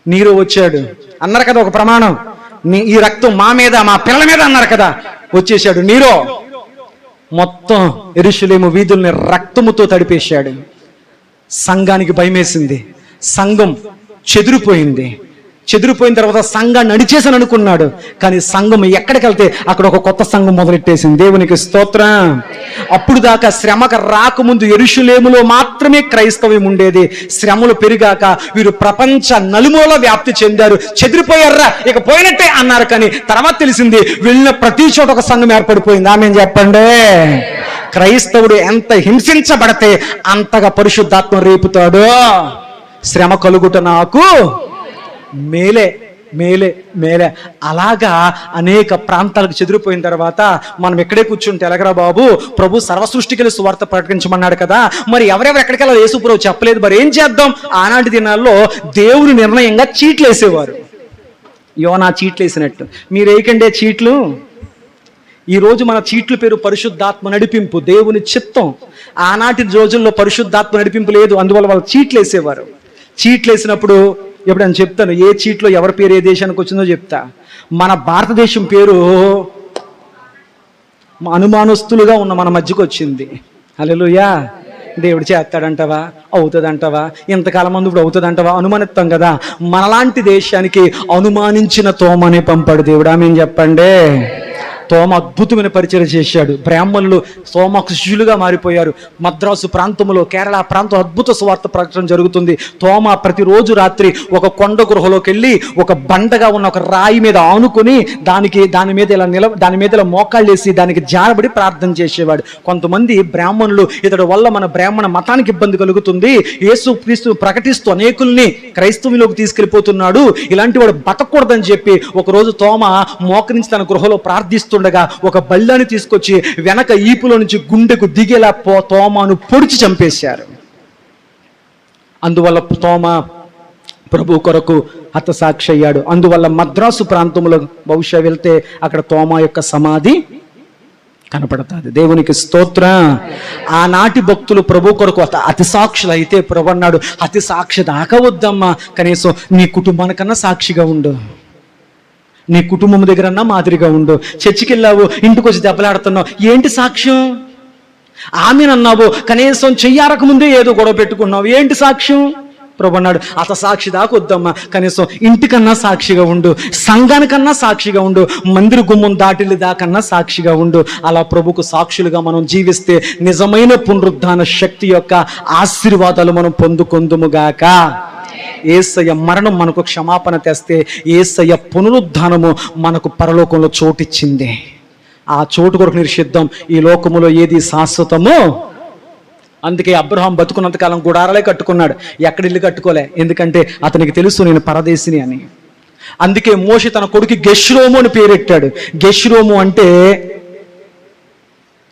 నీరు వచ్చాడు అన్నారు కదా, ఒక ప్రమాణం, ఈ రక్తం మా మీద మా పిల్లల మీద అన్నారు కదా. వచ్చేసాడు నీరో, మొత్తం యెరూషలేము వీధుల్ని రక్తముతో తడిపేశాడు. సంఘానికి భయమేసింది. సంఘం చెదిరిపోయింది. చెదిరిపోయిన తర్వాత సంఘాన్ని నడిచేసని అనుకున్నాడు. కానీ సంఘం ఎక్కడికి వెళ్తే అక్కడ ఒక కొత్త సంఘం మొదలెట్టేసింది. దేవునికి స్తోత్రం. అప్పుడు దాకా శ్రమకు రాకముందు యెరూషలేములో మాత్రమే క్రైస్తవ్యం ఉండేది. శ్రమలు పెరిగాక వీరు ప్రపంచ నలుమూల వ్యాప్తి చెందారు. చెదిరిపోయారా, ఇక పోయినట్టే అన్నారు. కానీ తర్వాత తెలిసింది, వెళ్ళిన ప్రతి చోట ఒక సంఘం ఏర్పడిపోయింది. ఆమేన్ చెప్పండి. క్రైస్తవుడు ఎంత హింసించబడితే అంతగా పరిశుద్ధాత్మ రేపుతాడు. శ్రమ కలుగుట నాకు మేలే మేలే మేలే. అలాగా అనేక ప్రాంతాలకు చెదిరిపోయిన తర్వాత మనం ఎక్కడే కూర్చుంటే ఎలాగరా బాబు, ప్రభు సర్వసృష్టికి సువార్త ప్రకటించమన్నాడు కదా, మరి ఎవరెవరు ఎక్కడికి వెళ్ళాలి యేసు ప్రభు చెప్పలేదు, మరి ఏం చేద్దాం? ఆనాటి దినాల్లో దేవుని నిర్ణయంగా చీట్లు వేసేవారు. యోనా చీట్లు వేసినట్టు మీరు వేయకండే చీట్లు. ఈరోజు మన చీట్ల పేరు పరిశుద్ధాత్మ నడిపింపు, దేవుని చిత్తం. ఆనాటి రోజుల్లో పరిశుద్ధాత్మ నడిపింపు లేదు, అందువల్ల వాళ్ళు చీట్లు వేసేవారు. చీట్లు వేసినప్పుడు ఎప్పుడు నేను చెప్తాను, ఏ చీట్లో ఎవరి పేరు ఏ దేశానికి వచ్చిందో చెప్తా. మన భారతదేశం పేరు అనుమానస్తులుగా ఉన్న మన మధ్యకు వచ్చింది. హల్లెలూయా. దేవుడు చేస్తాడంటావా, అవుతుందంటావా, ఇంతకాలం ముందు ఇప్పుడు అవుతుందంటావా, అనుమానిస్తాం కదా. మనలాంటి దేశానికి అనుమానించిన తోమని పంపాడు దేవుడు. ఆమేన్ చెప్పండి. తోమ అద్భుతమైన పరిచయం చేశాడు. బ్రాహ్మణులు తోమకు శిష్యులుగా మారిపోయారు. మద్రాసు ప్రాంతంలో, కేరళ ప్రాంతం అద్భుత సువార్త ప్రకటన జరుగుతుంది. తోమ ప్రతిరోజు రాత్రి ఒక కొండ గృహలోకి వెళ్ళి ఒక బండగా ఉన్న ఒక రాయి మీద ఆనుకొని దాని మీద ఇలా మోకాళ్ళు వేసి దానికి జారబడి ప్రార్థన చేసేవాడు. కొంతమంది బ్రాహ్మణులు ఇతడి వల్ల మన బ్రాహ్మణ మతానికి ఇబ్బంది కలుగుతుంది, యేసు క్రీస్తు ప్రకటిస్తూ అనేకుల్ని క్రైస్తవులోకి తీసుకెళ్ళిపోతున్నాడు, ఇలాంటి వాడు బతకూడదని చెప్పి ఒకరోజు తోమ మోకరించి తన గృహలో ప్రార్థిస్తూ ఒక బల్లాన్ని తీసుకొచ్చి వెనక ఈపులో నుంచి గుండెకు దిగేలా తోమాను పొడిచి చంపేశారు. అందువల్ల తోమ ప్రభు కొరకు హతసాక్షి అయ్యాడు. అందువల్ల మద్రాసు ప్రాంతంలో బహుశా వెళ్తే అక్కడ తోమ యొక్క సమాధి కనపడుతుంది. దేవునికి స్తోత్రం. ఆనాటి భక్తులు ప్రభు కొరకు అతి సాక్షులు అయితే ప్రభు అన్నాడు, అతి సాక్షి దాకా వద్దమ్మా, కనీసం నీ కుటుంబానికన్నా సాక్షిగా ఉండు, నీ కుటుంబం దగ్గరన్నా మాదిరిగా ఉండు. చర్చికి వెళ్ళావు, ఇంటికి వచ్చి దెబ్బలాడుతున్నావు, ఏంటి సాక్ష్యం? ఆమెనన్నావు, కనీసం చెయ్యారక ముందే ఏదో గొడవ పెట్టుకున్నావు, ఏంటి సాక్ష్యం? ప్రభు అన్నాడు, అత సాక్షి దాకా వద్దమ్మా, కనీసం ఇంటికన్నా సాక్షిగా ఉండు, సంఘానికన్నా సాక్షిగా ఉండు, మందిర గుమ్మం దాటిల్లి దాకన్నా సాక్షిగా ఉండు. అలా ప్రభుకు సాక్షులుగా మనం జీవిస్తే నిజమైన పునరుద్ధాన శక్తి యొక్క ఆశీర్వాదాలు మనం పొందుకొందుముగాక. యేసయ్య మరణం మనకు క్షమాపణ తెస్తే యేసయ్య పునరుద్ధానము మనకు పరలోకంలో చోటిచ్చింది. ఆ చోటు కొరకు నిషిద్ధం. ఈ లోకములో ఏది శాశ్వతమో. అందుకే అబ్రహాం బతుకున్నంతకాలం గుడారాలే కట్టుకున్నాడు, ఎక్కడ ఇల్లు కట్టుకోలే. ఎందుకంటే అతనికి తెలుసు నేను పరదేశిని అని. అందుకే మోషే తన కొడుకు గెష్రోము అని పేరెట్టాడు. గెష్రోము అంటే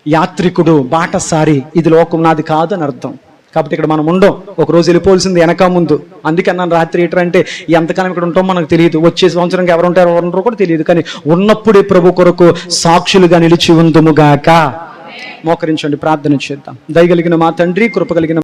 యాత్రికుడు, బాటసారి, ఇది లోకం నాది కాదు అని అర్థం. కాబట్టి ఇక్కడ మనం ఉండం, ఒకరోజు వెళ్ళిపోవాల్సింది వెనక ముందు. అందుకే నన్ను రాత్రి అంటే ఎంతకాలం ఇక్కడ ఉంటాం మనకు తెలియదు, వచ్చే సంవత్సరంకి ఎవరు ఉంటారో ఎవరు ఉంటారో కూడా తెలియదు. కానీ ఉన్నప్పుడే ప్రభు కొరకు సాక్షులుగా నిలిచి ఉందుముగాక. మోకరించండి, ప్రార్థన చేద్దాం. దయగలిగిన మా తండ్రి, కృపగలిగిన